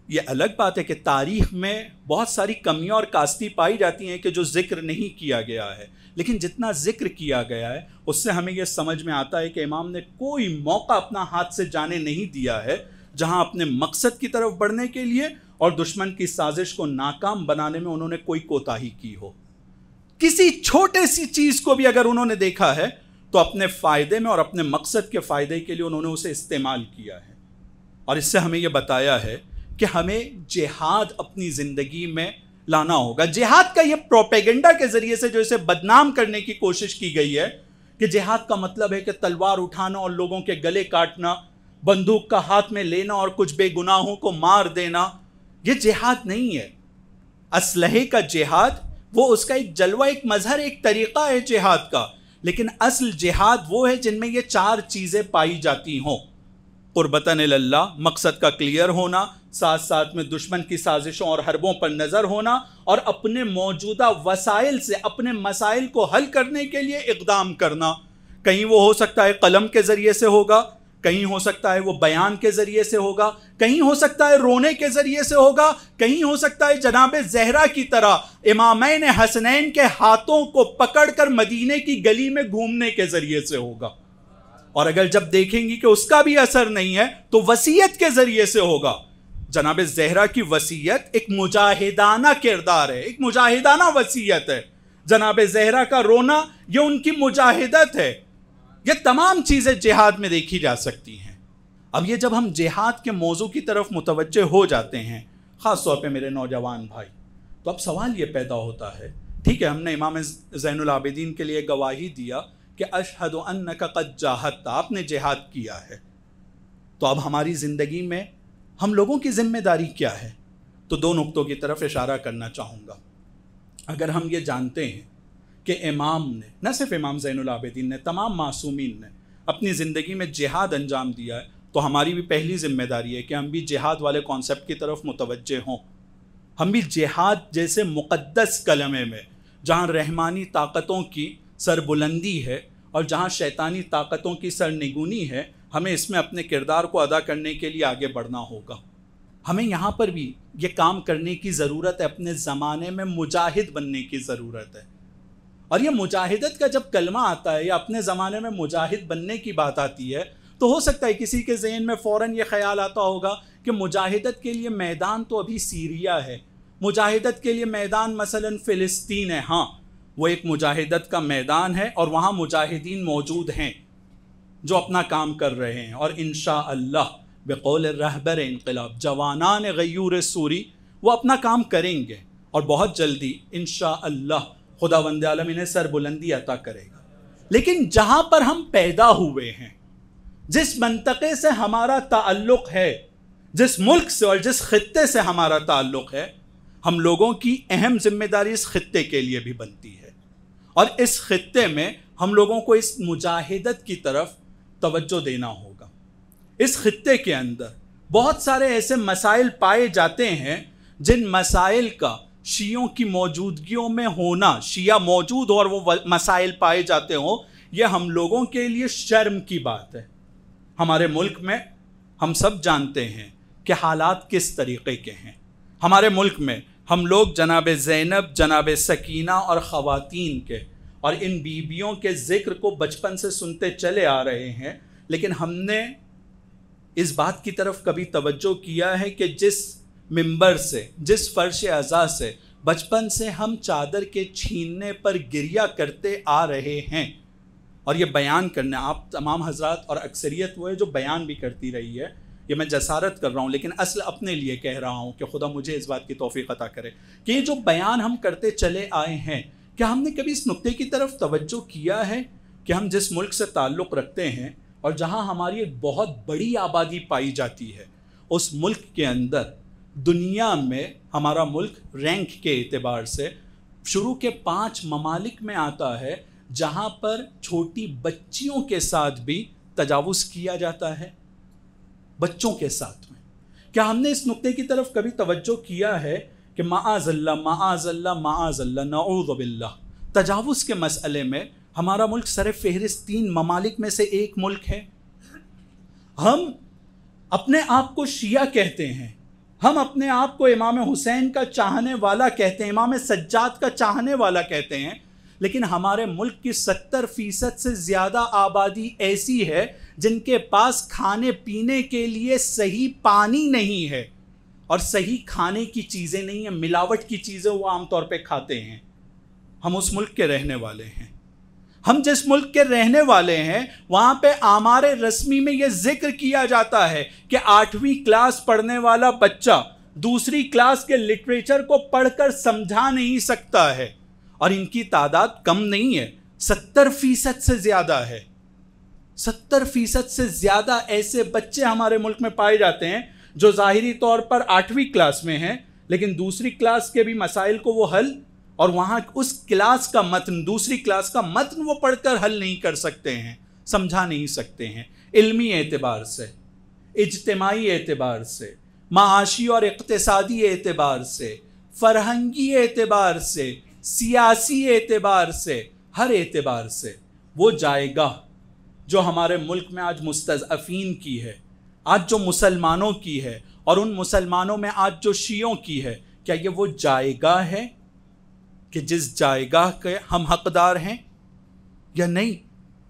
یہ الگ بات ہے کہ تاریخ میں بہت ساری کمیاں اور کاستی پائی جاتی ہیں کہ جو ذکر نہیں کیا گیا ہے، لیکن جتنا ذکر کیا گیا ہے اس سے ہمیں یہ سمجھ میں آتا ہے کہ امام نے کوئی موقع اپنا ہاتھ سے جانے نہیں دیا ہے جہاں اپنے مقصد کی طرف بڑھنے کے لیے اور دشمن کی سازش کو ناکام بنانے میں انہوں نے کوئی کوتاہی کی ہو. کسی چھوٹے سی چیز کو بھی اگر انہوں نے دیکھا ہے تو اپنے فائدے میں اور اپنے مقصد کے فائدے کے لیے انہوں نے اسے استعمال کیا ہے. اور اس سے ہمیں یہ بتایا ہے کہ ہمیں جہاد اپنی زندگی میں لانا ہوگا. جہاد کا یہ پروپیگنڈا کے ذریعے سے جو اسے بدنام کرنے کی کوشش کی گئی ہے کہ جہاد کا مطلب ہے کہ تلوار اٹھانا اور لوگوں کے گلے کاٹنا، بندوق کا ہاتھ میں لینا اور کچھ بے گناہوں کو مار دینا، یہ جہاد نہیں ہے. اسلحے کا جہاد وہ اس کا ایک جلوہ، ایک مظہر، ایک طریقہ ہے جہاد کا، لیکن اصل جہاد وہ ہے جن میں یہ 4 چیزیں پائی جاتی ہوں. قربتاً اللہ، مقصد کا کلیئر ہونا، ساتھ ساتھ میں دشمن کی سازشوں اور حربوں پر نظر ہونا، اور اپنے موجودہ وسائل سے اپنے مسائل کو حل کرنے کے لیے اقدام کرنا. کہیں وہ ہو سکتا ہے قلم کے ذریعے سے ہوگا، کہیں ہو سکتا ہے وہ بیان کے ذریعے سے ہوگا، کہیں ہو سکتا ہے رونے کے ذریعے سے ہوگا، کہیں ہو سکتا ہے جناب زہرا کی طرح امامین حسنین کے ہاتھوں کو پکڑ کر مدینے کی گلی میں گھومنے کے ذریعے سے ہوگا. اور اگر جب دیکھیں گی کہ اس کا بھی اثر نہیں ہے تو وصیت کے ذریعے سے ہوگا. جناب زہرا کی وصیت ایک مجاہدانہ کردار ہے، ایک مجاہدانہ وصیت ہے. جناب زہرا کا رونا یہ ان کی مجاہدت ہے. یہ تمام چیزیں جہاد میں دیکھی جا سکتی ہیں. اب یہ جب ہم جہاد کے موضوع کی طرف متوجہ ہو جاتے ہیں، خاص طور پہ میرے نوجوان بھائی، تو اب سوال یہ پیدا ہوتا ہے، ٹھیک ہے ہم نے امام زین العابدین کے لیے گواہی دیا کہ اشہد انک قد جاہدت، آپ نے جہاد کیا ہے، تو اب ہماری زندگی میں ہم لوگوں کی ذمہ داری کیا ہے؟ تو دو نقطوں کی طرف اشارہ کرنا چاہوں گا. اگر ہم یہ جانتے ہیں کہ امام نے، نہ صرف امام زین العابدین نے، تمام معصومین نے اپنی زندگی میں جہاد انجام دیا ہے، تو ہماری بھی پہلی ذمہ داری ہے کہ ہم بھی جہاد والے کانسیپٹ کی طرف متوجہ ہوں. ہم بھی جہاد جیسے مقدس کلمے میں، جہاں رحمانی طاقتوں کی سربلندی ہے اور جہاں شیطانی طاقتوں کی سرنگونی ہے، ہمیں اس میں اپنے کردار کو ادا کرنے کے لیے آگے بڑھنا ہوگا. ہمیں یہاں پر بھی یہ کام کرنے کی ضرورت ہے، اپنے زمانے میں مجاہد بننے کی ضرورت ہے. اور یہ مجاہدت کا جب کلمہ آتا ہے یا اپنے زمانے میں مجاہد بننے کی بات آتی ہے، تو ہو سکتا ہے کسی کے ذہن میں فوراً یہ خیال آتا ہوگا کہ مجاہدت کے لیے میدان تو ابھی سیریا ہے، مجاہدت کے لیے میدان مثلاً فلسطین ہے. ہاں وہ ایک مجاہدت کا میدان ہے اور وہاں مجاہدین موجود ہیں جو اپنا کام کر رہے ہیں، اور انشاءاللہ بقول رہبر انقلاب جوانان غیور سوری وہ اپنا کام کریں گے، اور بہت جلدی انشاءاللہ خداوند عالم انہیں سربلندی عطا کرے گا. لیکن جہاں پر ہم پیدا ہوئے ہیں، جس منطقے سے ہمارا تعلق ہے، جس ملک سے اور جس خطے سے ہمارا تعلق ہے، ہم لوگوں کی اہم ذمہ داری اس خطے کے لیے بھی بنتی ہے. اور اس خطے میں ہم لوگوں کو اس مجاہدت کی طرف توجہ دینا ہوگا. اس خطے کے اندر بہت سارے ایسے مسائل پائے جاتے ہیں جن مسائل کا شیعوں کی موجودگیوں میں ہونا، شیعہ موجود ہو اور وہ مسائل پائے جاتے ہوں، یہ ہم لوگوں کے لیے شرم کی بات ہے. ہمارے ملک میں ہم سب جانتے ہیں کہ حالات کس طریقے کے ہیں. ہمارے ملک میں ہم لوگ جناب زینب، جناب سکینہ اور خواتین کے اور ان بیبیوں کے ذکر کو بچپن سے سنتے چلے آ رہے ہیں، لیکن ہم نے اس بات کی طرف کبھی توجہ کیا ہے کہ جس ممبر سے، جس فرش عزا سے بچپن سے ہم چادر کے چھیننے پر گریہ کرتے آ رہے ہیں، اور یہ بیان کرنا، آپ تمام حضرات اور اکثریت وہ ہے جو بیان بھی کرتی رہی ہے، یہ میں جسارت کر رہا ہوں لیکن اصل اپنے لیے کہہ رہا ہوں کہ خدا مجھے اس بات کی توفیق عطا کرے کہ یہ جو بیان ہم کرتے چلے آئے ہیں، کیا ہم نے کبھی اس نقطے کی طرف توجہ کیا ہے کہ ہم جس ملک سے تعلق رکھتے ہیں اور جہاں ہماری ایک بہت بڑی آبادی پائی جاتی ہے، اس ملک کے اندر دنیا میں ہمارا ملک رینک کے اعتبار سے شروع کے 5 ممالک میں آتا ہے جہاں پر چھوٹی بچیوں کے ساتھ بھی تجاوز کیا جاتا ہے. بچوں کے ساتھ میں کیا ہم نے اس نقطے کی طرف کبھی توجہ کیا ہے کہ معاذ اللہ معاذ اللہ معاذ اللہ نعوذ باللہ، تجاوز کے مسئلے میں ہمارا ملک سر فہرست 3 ممالک میں سے ایک ملک ہے. ہم اپنے آپ کو شیعہ کہتے ہیں، ہم اپنے آپ کو امام حسین کا چاہنے والا کہتے ہیں، امام سجاد کا چاہنے والا کہتے ہیں، لیکن ہمارے ملک کی 70% سے زیادہ آبادی ایسی ہے جن کے پاس کھانے پینے کے لیے صحیح پانی نہیں ہے اور صحیح کھانے کی چیزیں نہیں ہیں، ملاوٹ کی چیزیں وہ عام طور پہ کھاتے ہیں. ہم اس ملک کے رہنے والے ہیں. ہم جس ملک کے رہنے والے ہیں وہاں پہ آمار رسمی میں یہ ذکر کیا جاتا ہے کہ 8ویں کلاس پڑھنے والا بچہ دوسری کلاس کے لٹریچر کو پڑھ کر سمجھا نہیں سکتا ہے، اور ان کی تعداد کم نہیں ہے، 70% سے زیادہ ہے. 70% سے زیادہ ایسے بچے ہمارے ملک میں پائے جاتے ہیں جو ظاہری طور پر 8ویں کلاس میں ہیں، لیکن دوسری کلاس کے بھی مسائل کو وہ حل، اور وہاں اس کلاس کا متن، دوسری کلاس کا متن وہ پڑھ کر حل نہیں کر سکتے ہیں، سمجھا نہیں سکتے ہیں. علمی اعتبار سے، اجتماعی اعتبار سے، معاشی اور اقتصادی اعتبار سے، فرہنگی اعتبار سے، سیاسی اعتبار سے، ہر اعتبار سے وہ جائیگاہ جو ہمارے ملک میں آج مستضعفین کی ہے، آج جو مسلمانوں کی ہے، اور ان مسلمانوں میں آج جو شیعوں کی ہے، کیا یہ وہ جائیگاہ ہے کہ جس جائیگاہ کے ہم حقدار ہیں یا نہیں؟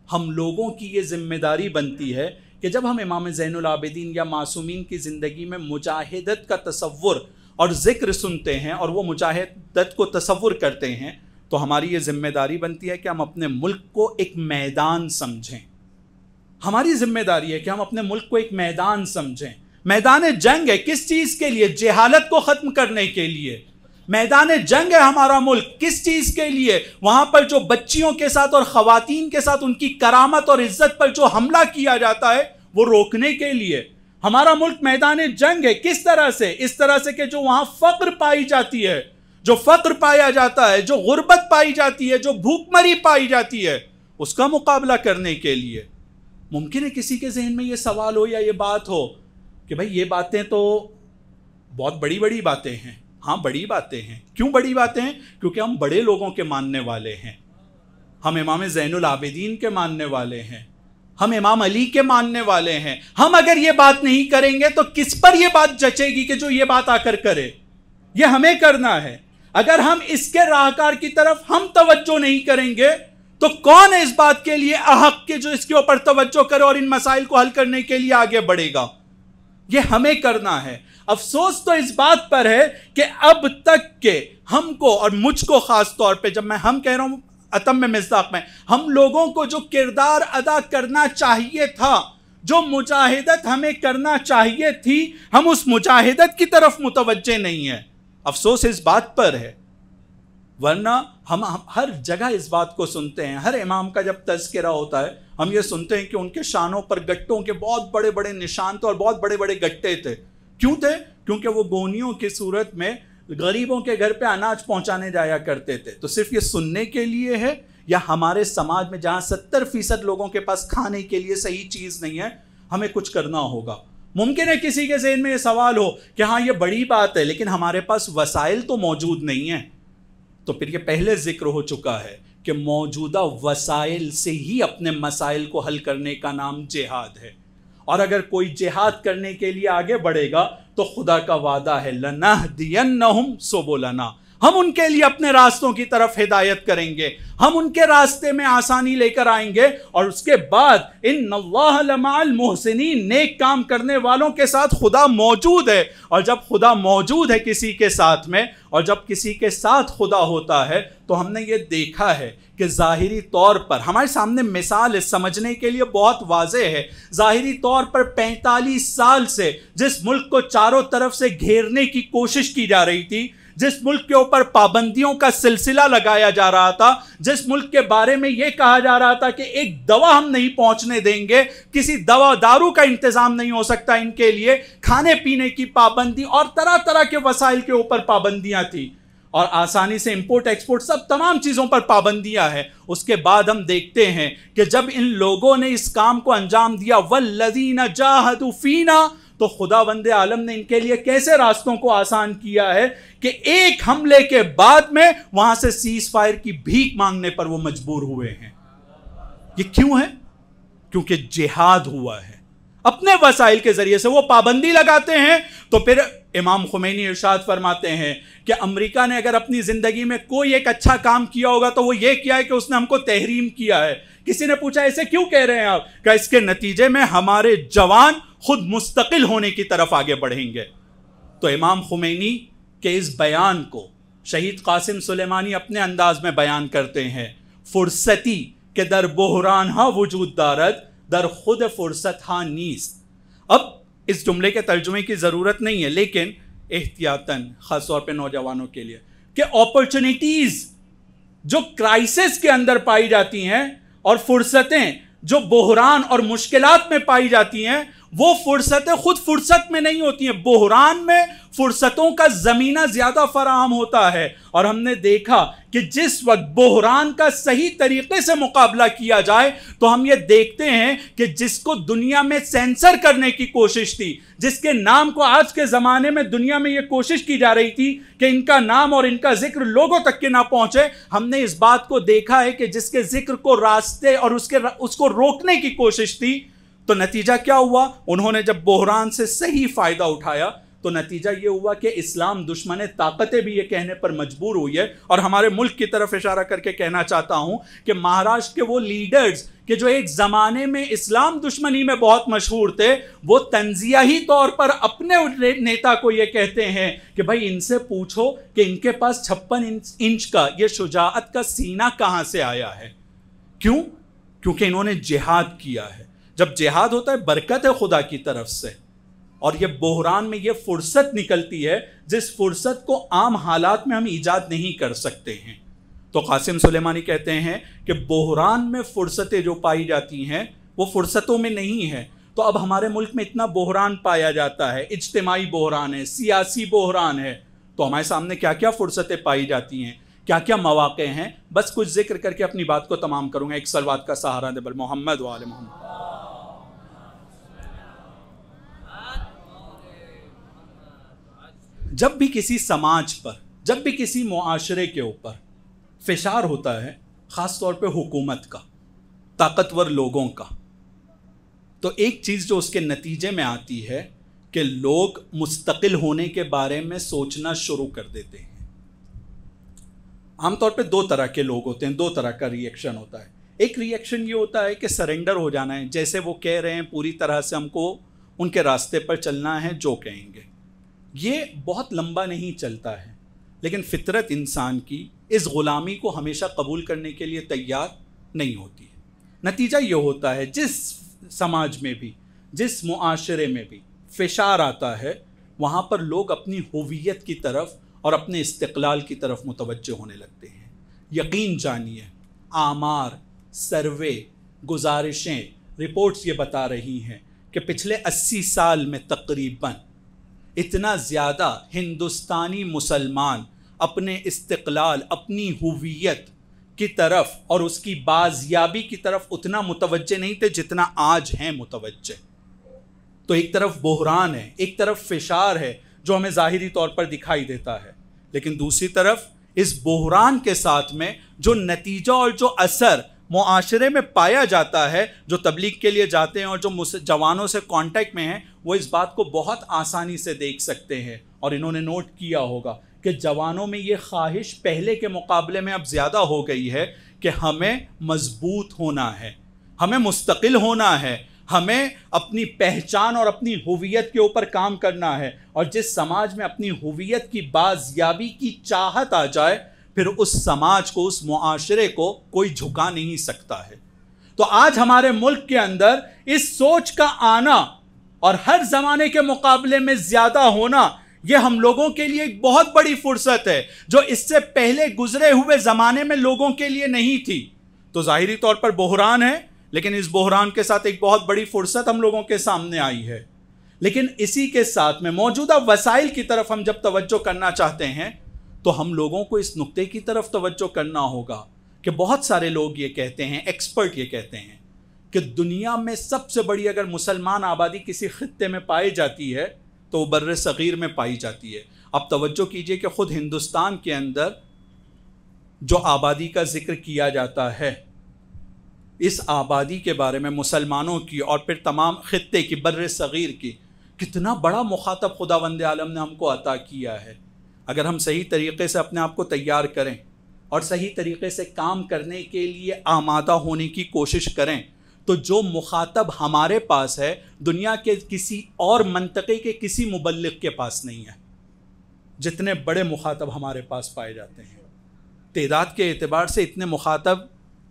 ہم لوگوں کی یہ ذمہ داری بنتی ہے کہ جب ہم امام زین العابدین یا معصومین کی زندگی میں مجاہدت کا تصور اور ذکر سنتے ہیں اور وہ مجاہدت کو تصور کرتے ہیں تو ہماری یہ ذمہ داری بنتی ہے کہ ہم اپنے ملک کو ایک میدان سمجھیں. ہماری ذمہ داری ہے کہ ہم اپنے ملک کو ایک میدان سمجھیں. میدان جنگ ہے کس چیز کے لیے؟ جہالت کو ختم کرنے کے لیے. میدان جنگ ہے ہمارا ملک کس چیز کے لیے؟ وہاں پر جو بچیوں کے ساتھ اور خواتین کے ساتھ ان کی کرامت اور عزت پر جو حملہ کیا جاتا ہے وہ روکنے کے لیے. ہمارا ملک میدان جنگ ہے کس طرح سے؟ اس طرح سے کہ جو وہاں فقر پائی جاتی ہے، جو فقر پایا جاتا ہے، جو غربت پائی جاتی ہے، جو بھوک مری پائی جاتی ہے، اس کا مقابلہ کرنے کے لیے. ممکن ہے کسی کے ذہن میں یہ سوال ہو یا یہ بات ہو کہ بھائی یہ باتیں تو بہت بڑی بڑی باتیں ہیں. ہاں بڑی باتیں ہیں. کیوں بڑی باتیں ہیں؟ کیونکہ ہم بڑے لوگوں کے ماننے والے ہیں. ہم امام زین العابدین کے ماننے والے ہیں، ہم امام علی کے ماننے والے ہیں. ہم اگر یہ بات نہیں کریں گے تو کس پر یہ بات جچے گی کہ جو یہ بات آ کر کرے؟ یہ ہمیں کرنا ہے. اگر ہم اس کے راہکار کی طرف ہم توجہ نہیں کریں گے تو کون ہے اس بات کے لیے احق کہ جو اس کے اوپر توجہ کرے اور ان مسائل کو حل کرنے کے لیے آگے بڑھے گا؟ یہ ہمیں کرنا ہے. افسوس تو اس بات پر ہے کہ اب تک کہ ہم کو اور مجھ کو خاص طور پہ، جب میں ہم کہہ رہا ہوں اتم میں مصداق میں، ہم لوگوں کو جو کردار ادا کرنا چاہیے تھا، جو مجاہدت ہمیں کرنا چاہیے تھی، ہم اس مجاہدت کی طرف متوجہ نہیں ہیں. افسوس اس بات پر ہے. ورنہ ہم ہر جگہ اس بات کو سنتے ہیں. ہر امام کا جب تذکرہ ہوتا ہے ہم یہ سنتے ہیں کہ ان کے شانوں پر گٹوں کے بہت بڑے بڑے نشان تھے اور بہت بڑے بڑے گٹے تھے. کیوں تھے؟ کیونکہ وہ گونیوں کی صورت میں غریبوں کے گھر پہ اناج پہنچانے جایا کرتے تھے. تو صرف یہ سننے کے لیے ہے یا ہمارے سماج میں جہاں 70% لوگوں کے پاس کھانے کے لیے صحیح چیز نہیں ہے ہمیں کچھ کرنا ہوگا؟ ممکن ہے کسی کے ذہن میں یہ سوال ہو کہ ہاں یہ بڑی بات ہے لیکن ہمارے پاس وسائل تو موجود نہیں ہیں. تو پھر یہ پہلے ذکر ہو چکا ہے کہ موجودہ وسائل سے ہی اپنے مسائل کو حل کرنے کا نام جہاد ہے. اور اگر کوئی جہاد کرنے کے لیے آگے بڑھے گا تو خدا کا وعدہ ہے لَنَهْدِيَنَّهُمْ سُبُلَنَا، ہم ان کے لیے اپنے راستوں کی طرف ہدایت کریں گے، ہم ان کے راستے میں آسانی لے کر آئیں گے. اور اس کے بعد ان اللہ لمع المحسنین، نیک کام کرنے والوں کے ساتھ خدا موجود ہے. اور جب خدا موجود ہے کسی کے ساتھ میں، اور جب کسی کے ساتھ خدا ہوتا ہے تو ہم نے یہ دیکھا ہے کہ ظاہری طور پر ہمارے سامنے مثال ہے، سمجھنے کے لیے بہت واضح ہے. ظاہری طور پر 45 سال سے جس ملک کو چاروں طرف سے گھیرنے کی کوشش کی جا رہی تھی، جس ملک کے اوپر پابندیوں کا سلسلہ لگایا جا رہا تھا، جس ملک کے بارے میں یہ کہا جا رہا تھا کہ ایک دوا ہم نہیں پہنچنے دیں گے، کسی دوا دارو کا انتظام نہیں ہو سکتا ان کے لیے، کھانے پینے کی پابندی اور طرح طرح کے وسائل کے اوپر پابندیاں تھیں، اور آسانی سے امپورٹ ایکسپورٹ سب تمام چیزوں پر پابندیاں ہیں. اس کے بعد ہم دیکھتے ہیں کہ جب ان لوگوں نے اس کام کو انجام دیا وَالَّذِينَ جَاهَدُوا فِينَا، تو خدا بند عالم نے ان کے لیے کیسے راستوں کو آسان کیا ہے کہ ایک حملے کے بعد میں وہاں سے سیز فائر کی بھیک مانگنے پر وہ مجبور ہوئے ہیں. یہ کیوں ہے؟ کیونکہ جہاد ہوا ہے. اپنے وسائل کے ذریعے سے وہ پابندی لگاتے ہیں. تو پھر امام خمینی ارشاد فرماتے ہیں کہ امریکہ نے اگر اپنی زندگی میں کوئی ایک اچھا کام کیا ہوگا تو وہ یہ کیا ہے کہ اس نے ہم کو تحریم کیا ہے. کسی نے پوچھا ایسے کیوں کہہ رہے ہیں آپ؟ کہ اس کے نتیجے میں ہمارے جوان خود مستقل ہونے کی طرف آگے بڑھیں گے. تو امام خمینی کے اس بیان کو شہید قاسم سلیمانی اپنے انداز میں بیان کرتے ہیں، فرصتی کہ در بحران ہاں وجود دارد، در خود فرصت ہاں نیست. اب اس جملے کے ترجمے کی ضرورت نہیں ہے، لیکن احتیاطاً خاص طور پہ نوجوانوں کے لیے کہ اپرچونٹیز جو کرائسس کے اندر پائی جاتی ہیں اور فرصتیں جو بحران اور مشکلات میں پائی جاتی ہیں، وہ فرصتیں خود فرصت میں نہیں ہوتی ہیں. بحران میں فرصتوں کا زمینہ زیادہ فراہم ہوتا ہے. اور ہم نے دیکھا کہ جس وقت بحران کا صحیح طریقے سے مقابلہ کیا جائے تو ہم یہ دیکھتے ہیں کہ جس کو دنیا میں سینسر کرنے کی کوشش تھی، جس کے نام کو آج کے زمانے میں دنیا میں یہ کوشش کی جا رہی تھی کہ ان کا نام اور ان کا ذکر لوگوں تک کے نہ پہنچے، ہم نے اس بات کو دیکھا ہے کہ جس کے ذکر کو راستے اور اس کو روکنے کی کوشش تھی، تو نتیجہ کیا ہوا؟ انہوں نے جب بحران سے صحیح فائدہ اٹھایا تو نتیجہ یہ ہوا کہ اسلام دشمن طاقتیں بھی یہ کہنے پر مجبور ہوئی ہے. اور ہمارے ملک کی طرف اشارہ کر کے کہنا چاہتا ہوں کہ مہاراشٹر کے وہ لیڈرز کہ جو ایک زمانے میں اسلام دشمنی میں بہت مشہور تھے، وہ تنزیہی طور پر اپنے نیتا کو یہ کہتے ہیں کہ بھائی ان سے پوچھو کہ ان کے پاس 56 انچ کا یہ شجاعت کا سینہ کہاں سے آیا ہے. کیوں؟ کیونکہ انہوں نے جہاد کیا ہے. جب جہاد ہوتا ہے برکت ہے خدا کی طرف سے، اور یہ بحران میں یہ فرصت نکلتی ہے جس فرصت کو عام حالات میں ہم ایجاد نہیں کر سکتے ہیں. تو قاسم سلیمانی کہتے ہیں کہ بحران میں فرصتیں جو پائی جاتی ہیں وہ فرصتوں میں نہیں ہے. تو اب ہمارے ملک میں اتنا بحران پایا جاتا ہے، اجتماعی بحران ہے، سیاسی بحران ہے، تو ہمارے سامنے کیا کیا فرصتیں پائی جاتی ہیں، کیا کیا مواقع ہیں. بس کچھ ذکر کر کے اپنی بات کو تمام کروں گا. ایک صلوات کا سہارا دے بل محمد و آل محمد. جب بھی کسی سماج پر، جب بھی کسی معاشرے کے اوپر فشار ہوتا ہے، خاص طور پہ حکومت کا، طاقتور لوگوں کا، تو ایک چیز جو اس کے نتیجے میں آتی ہے کہ لوگ مستقل ہونے کے بارے میں سوچنا شروع کر دیتے ہیں. عام طور پہ 2 طرح کے لوگ ہوتے ہیں، 2 طرح کا ری ایکشن ہوتا ہے. ایک ری ایکشن یہ ہوتا ہے کہ سرنڈر ہو جانا ہے، جیسے وہ کہہ رہے ہیں پوری طرح سے ہم کو ان کے راستے پر چلنا ہے، جو کہیں گے. یہ بہت لمبا نہیں چلتا ہے، لیکن فطرت انسان کی اس غلامی کو ہمیشہ قبول کرنے کے لیے تیار نہیں ہوتی ہے. نتیجہ یہ ہوتا ہے جس سماج میں بھی، جس معاشرے میں بھی فشار آتا ہے، وہاں پر لوگ اپنی ہویت کی طرف اور اپنے استقلال کی طرف متوجہ ہونے لگتے ہیں. یقین جانیے، آمار، سروے، گزارشیں، رپورٹس یہ بتا رہی ہیں کہ پچھلے 80 سال میں تقریباً اتنا زیادہ ہندوستانی مسلمان اپنے استقلال، اپنی ہویت کی طرف اور اس کی بازیابی کی طرف اتنا متوجہ نہیں تھے جتنا آج ہیں متوجہ. تو ایک طرف بحران ہے، ایک طرف فشار ہے جو ہمیں ظاہری طور پر دکھائی دیتا ہے، لیکن دوسری طرف اس بحران کے ساتھ میں جو نتیجہ اور جو اثر معاشرے میں پایا جاتا ہے، جو تبلیغ کے لیے جاتے ہیں اور جو جوانوں سے کانٹیکٹ میں ہیں، وہ اس بات کو بہت آسانی سے دیکھ سکتے ہیں. اور انہوں نے نوٹ کیا ہوگا کہ جوانوں میں یہ خواہش پہلے کے مقابلے میں اب زیادہ ہو گئی ہے کہ ہمیں مضبوط ہونا ہے، ہمیں مستقل ہونا ہے، ہمیں اپنی پہچان اور اپنی ہویت کے اوپر کام کرنا ہے. اور جس سماج میں اپنی ہویت کی بازیابی کی چاہت آ جائے، پھر اس سماج کو، اس معاشرے کو کوئی جھکا نہیں سکتا ہے. تو آج ہمارے ملک کے اندر اس سوچ کا آنا اور ہر زمانے کے مقابلے میں زیادہ ہونا، یہ ہم لوگوں کے لیے ایک بہت بڑی فرصت ہے جو اس سے پہلے گزرے ہوئے زمانے میں لوگوں کے لیے نہیں تھی. تو ظاہری طور پر بحران ہے، لیکن اس بحران کے ساتھ ایک بہت بڑی فرصت ہم لوگوں کے سامنے آئی ہے. لیکن اسی کے ساتھ میں موجودہ وسائل کی طرف ہم جب توجہ کرنا چاہتے ہیں تو ہم لوگوں کو اس نقطے کی طرف توجہ کرنا ہوگا کہ بہت سارے لوگ یہ کہتے ہیں، ایکسپرٹ یہ کہتے ہیں کہ دنیا میں سب سے بڑی اگر مسلمان آبادی کسی خطے میں پائی جاتی ہے تو وہ بر صغیر میں پائی جاتی ہے. اب توجہ کیجئے کہ خود ہندوستان کے اندر جو آبادی کا ذکر کیا جاتا ہے، اس آبادی کے بارے میں مسلمانوں کی اور پھر تمام خطے کی، بر صغیر کی، کتنا بڑا مخاطب خداوند عالم نے ہم کو عطا کیا ہے. اگر ہم صحیح طریقے سے اپنے آپ کو تیار کریں اور صحیح طریقے سے کام کرنے کے لیے آمادہ ہونے کی کوشش کریں تو جو مخاطب ہمارے پاس ہے، دنیا کے کسی اور منطقے کے کسی مبلغ کے پاس نہیں ہے. جتنے بڑے مخاطب ہمارے پاس پائے جاتے ہیں، تعداد کے اعتبار سے اتنے مخاطب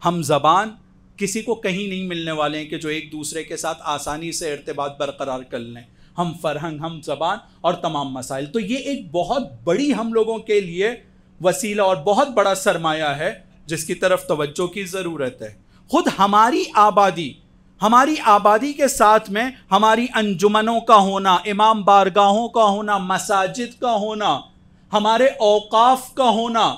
ہم زبان کسی کو کہیں نہیں ملنے والے ہیں کہ جو ایک دوسرے کے ساتھ آسانی سے ارتباط برقرار کر لیں. ہم فرہنگ، ہم زبان اور تمام مسائل. تو یہ ایک بہت بڑی ہم لوگوں کے لیے وسیلہ اور بہت بڑا سرمایہ ہے جس کی طرف توجہ کی ضرورت ہے. خود ہماری آبادی کے ساتھ میں ہماری انجمنوں کا ہونا، امام بارگاہوں کا ہونا، مساجد کا ہونا، ہمارے اوقاف کا ہونا،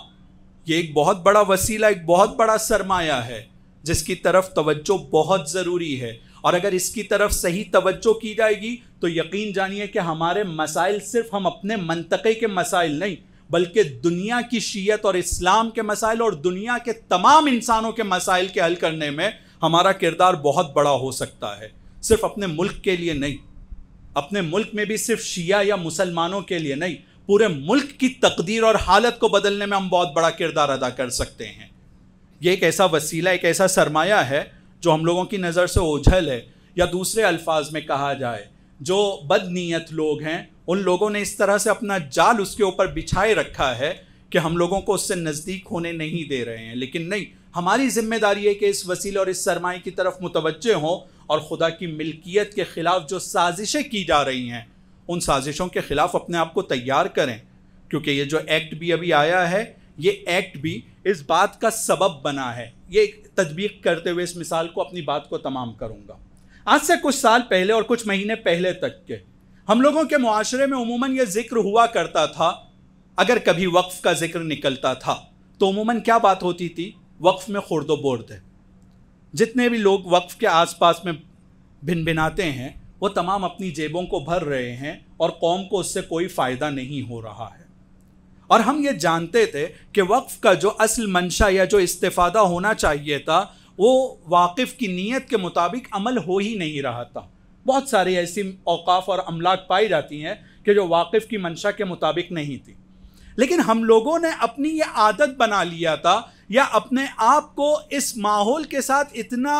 یہ ایک بہت بڑا وسیلہ، ایک بہت بڑا سرمایہ ہے جس کی طرف توجہ بہت ضروری ہے. اور اگر اس کی طرف صحیح توجہ کی جائے گی تو یقین جانیے کہ ہمارے مسائل صرف ہم اپنے منطقے کے مسائل نہیں بلکہ دنیا کی شیعت اور اسلام کے مسائل اور دنیا کے تمام انسانوں کے مسائل کے حل کرنے میں ہمارا کردار بہت بڑا ہو سکتا ہے، صرف اپنے ملک کے لیے نہیں. اپنے ملک میں بھی صرف شیعہ یا مسلمانوں کے لیے نہیں، پورے ملک کی تقدیر اور حالت کو بدلنے میں ہم بہت بڑا کردار ادا کر سکتے ہیں۔ یہ ایک ایسا وسیلہ، ایک ایسا سرمایہ ہے جو ہم لوگوں کی نظر سے اوجھل ہے، یا دوسرے الفاظ میں کہا جائے جو بد نیت لوگ ہیں ان لوگوں نے اس طرح سے اپنا جال اس کے اوپر بچھائے رکھا ہے کہ ہم لوگوں کو اس سے نزدیک ہونے نہیں دے رہے ہیں۔ لیکن نہیں، ہماری ذمہ داری ہے کہ اس وسیلے اور اس سرمایہ کی طرف متوجہ ہوں اور خدا کی ملکیت کے خلاف جو سازشیں کی جا رہی ہیں ان سازشوں کے خلاف اپنے آپ کو تیار کریں، کیونکہ یہ جو ایکٹ بھی ابھی آیا ہے یہ ایکٹ بھی اس بات کا سبب بنا ہے۔ یہ تطبیق کرتے ہوئے اس مثال کو اپنی بات کو تمام کروں گا۔ آج سے کچھ سال پہلے اور کچھ مہینے پہلے تک کے ہم لوگوں کے معاشرے میں عموماً یہ ذکر ہوا کرتا تھا، اگر کبھی وقف کا ذکر نکلتا تھا تو عموماً کیا بات ہوتی تھی؟ وقف میں خرد و برد ہے۔ جتنے بھی لوگ وقف کے آس پاس میں بھن بھناتے ہیں وہ تمام اپنی جیبوں کو بھر رہے ہیں اور قوم کو اس سے کوئی فائدہ نہیں ہو رہا ہے۔ اور ہم یہ جانتے تھے کہ وقف کا جو اصل منشا یا جو استفادہ ہونا چاہیے تھا وہ واقف کی نیت کے مطابق عمل ہو ہی نہیں رہا تھا۔ بہت ساری ایسی اوقاف اور املاک پائی جاتی ہیں کہ جو واقف کی منشا کے مطابق نہیں تھی، لیکن ہم لوگوں نے اپنی یہ عادت بنا لیا تھا یا اپنے آپ کو اس ماحول کے ساتھ اتنا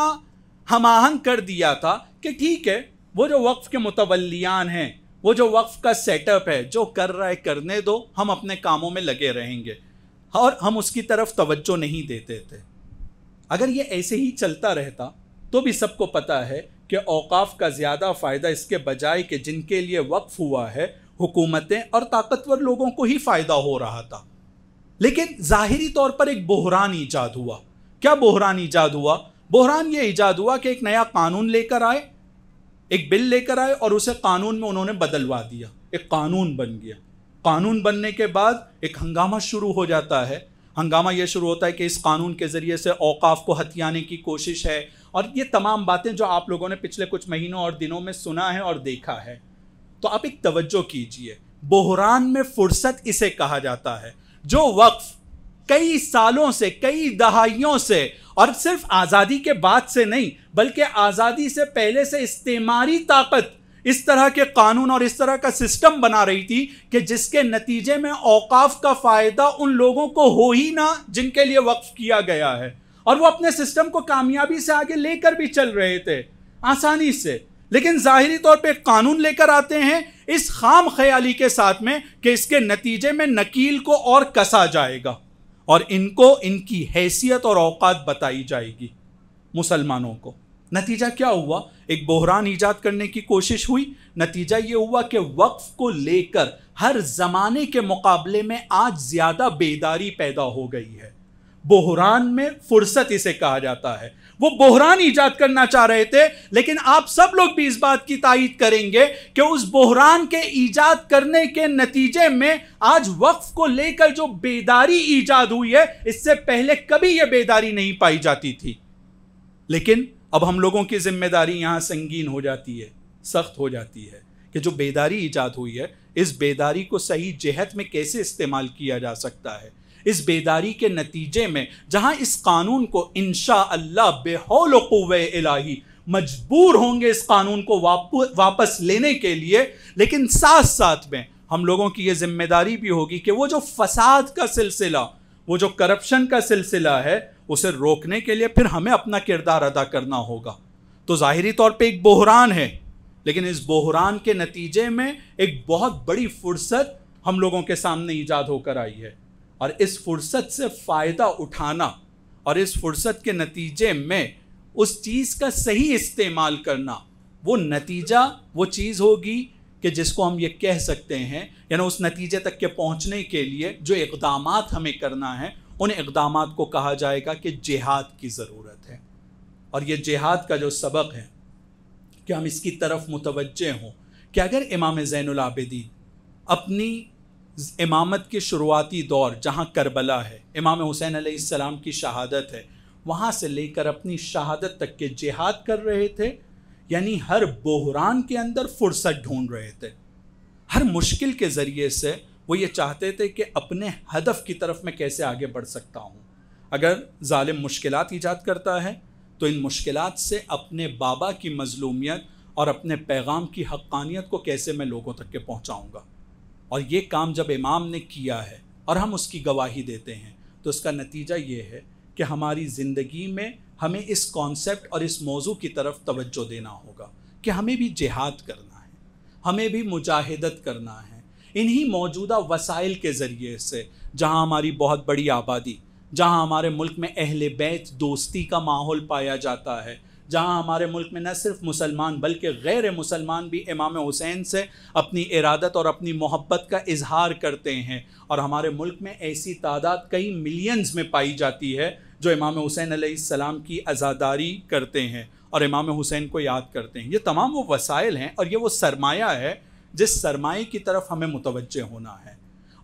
ہم آہنگ کر دیا تھا کہ ٹھیک ہے، وہ جو وقف کے متولیان ہیں، وہ جو وقف کا سیٹ اپ ہے، جو کر رہا ہے کرنے دو، ہم اپنے کاموں میں لگے رہیں گے، اور ہم اس کی طرف توجہ نہیں دیتے تھے۔ اگر یہ ایسے ہی چلتا رہتا تو بھی سب کو پتہ ہے کہ اوقاف کا زیادہ فائدہ اس کے بجائے کہ جن کے لیے وقف ہوا ہے حکومتیں اور طاقتور لوگوں کو ہی فائدہ ہو رہا تھا۔ لیکن ظاہری طور پر ایک بحران ایجاد ہوا۔ کیا بحران ایجاد ہوا؟ بحران یہ ایجاد ہوا کہ ایک نیا قانون لے کر آئے، ایک بل لے کر آئے اور اسے قانون میں انہوں نے بدلوا دیا، ایک قانون بن گیا۔ قانون بننے کے بعد ایک ہنگامہ شروع ہو جاتا ہے۔ ہنگامہ یہ شروع ہوتا ہے کہ اس قانون کے ذریعے سے اوقاف کو ہتھیانے کی کوشش ہے، اور یہ تمام باتیں جو آپ لوگوں نے پچھلے کچھ مہینوں اور دنوں میں سنا ہے اور دیکھا ہے۔ تو آپ ایک توجہ کیجئے، بحران میں فرصت اسے کہا جاتا ہے جو وقف کئی سالوں سے، کئی دہائیوں سے، اور صرف آزادی کے بعد سے نہیں بلکہ آزادی سے پہلے سے استعماری طاقت اس طرح کے قانون اور اس طرح کا سسٹم بنا رہی تھی کہ جس کے نتیجے میں اوقاف کا فائدہ ان لوگوں کو ہو ہی نہ جن کے لیے وقف کیا گیا ہے، اور وہ اپنے سسٹم کو کامیابی سے آگے لے کر بھی چل رہے تھے آسانی سے۔ لیکن ظاہری طور پہ ایک قانون لے کر آتے ہیں اس خام خیالی کے ساتھ میں کہ اس کے نتیجے میں نکیل کو اور کسا جائے گا اور ان کو ان کی حیثیت اور اوقات بتائی جائے گی مسلمانوں کو۔ نتیجہ کیا ہوا؟ ایک بحران ایجاد کرنے کی کوشش ہوئی۔ نتیجہ یہ ہوا کہ وقف کو لے کر ہر زمانے کے مقابلے میں آج زیادہ بیداری پیدا ہو گئی ہے۔ بحران میں فرصت اسے کہا جاتا ہے۔ وہ بحران ایجاد کرنا چاہ رہے تھے، لیکن آپ سب لوگ بھی اس بات کی تائید کریں گے کہ اس بحران کے ایجاد کرنے کے نتیجے میں آج وقف کو لے کر جو بیداری ایجاد ہوئی ہے اس سے پہلے کبھی یہ بیداری نہیں پائی جاتی تھی۔ لیکن اب ہم لوگوں کی ذمہ داری یہاں سنگین ہو جاتی ہے، سخت ہو جاتی ہے کہ جو بیداری ایجاد ہوئی ہے اس بیداری کو صحیح جہت میں کیسے استعمال کیا جا سکتا ہے۔ اس بیداری کے نتیجے میں جہاں اس قانون کو انشاءاللہ بحول و قوہ الہی مجبور ہوں گے اس قانون کو واپس لینے کے لیے، لیکن ساتھ ساتھ میں ہم لوگوں کی یہ ذمہ داری بھی ہوگی کہ وہ جو فساد کا سلسلہ، وہ جو کرپشن کا سلسلہ ہے اسے روکنے کے لیے پھر ہمیں اپنا کردار ادا کرنا ہوگا۔ تو ظاہری طور پہ ایک بحران ہے، لیکن اس بحران کے نتیجے میں ایک بہت بڑی فرصت ہم لوگوں کے سامنے ایجاد ہو کر آئی ہے، اور اس فرصت سے فائدہ اٹھانا اور اس فرصت کے نتیجے میں اس چیز کا صحیح استعمال کرنا، وہ نتیجہ وہ چیز ہوگی کہ جس کو ہم یہ کہہ سکتے ہیں، یعنی اس نتیجے تک کے پہنچنے کے لیے جو اقدامات ہمیں کرنا ہے ان اقدامات کو کہا جائے گا کہ جہاد کی ضرورت ہے۔ اور یہ جہاد کا جو سبق ہے کہ ہم اس کی طرف متوجہ ہوں کہ اگر امام زین العابدین اپنی امامت کے شروعاتی دور جہاں کربلا ہے، امام حسین علیہ السلام کی شہادت ہے، وہاں سے لے کر اپنی شہادت تک کے جہاد کر رہے تھے، یعنی ہر بحران کے اندر فرصت ڈھونڈ رہے تھے، ہر مشکل کے ذریعے سے وہ یہ چاہتے تھے کہ اپنے ہدف کی طرف میں کیسے آگے بڑھ سکتا ہوں۔ اگر ظالم مشکلات ایجاد کرتا ہے تو ان مشکلات سے اپنے بابا کی مظلومیت اور اپنے پیغام کی حقانیت کو کیسے میں لوگوں تک کے پہنچاؤں گا. اور یہ کام جب امام نے کیا ہے اور ہم اس کی گواہی دیتے ہیں تو اس کا نتیجہ یہ ہے کہ ہماری زندگی میں ہمیں اس کانسیپٹ اور اس موضوع کی طرف توجہ دینا ہوگا کہ ہمیں بھی جہاد کرنا ہے، ہمیں بھی مجاہدت کرنا ہے. انہی موجودہ وسائل کے ذریعے سے جہاں ہماری بہت بڑی آبادی، جہاں ہمارے ملک میں اہل بیت دوستی کا ماحول پایا جاتا ہے، جہاں ہمارے ملک میں نہ صرف مسلمان بلکہ غیر مسلمان بھی امام حسین سے اپنی ارادت اور اپنی محبت کا اظہار کرتے ہیں، اور ہمارے ملک میں ایسی تعداد کئی ملینز میں پائی جاتی ہے جو امام حسین علیہ السلام کی عزاداری کرتے ہیں اور امام حسین کو یاد کرتے ہیں. یہ تمام وہ وسائل ہیں اور یہ وہ سرمایہ ہے جس سرمایہ کی طرف ہمیں متوجہ ہونا ہے.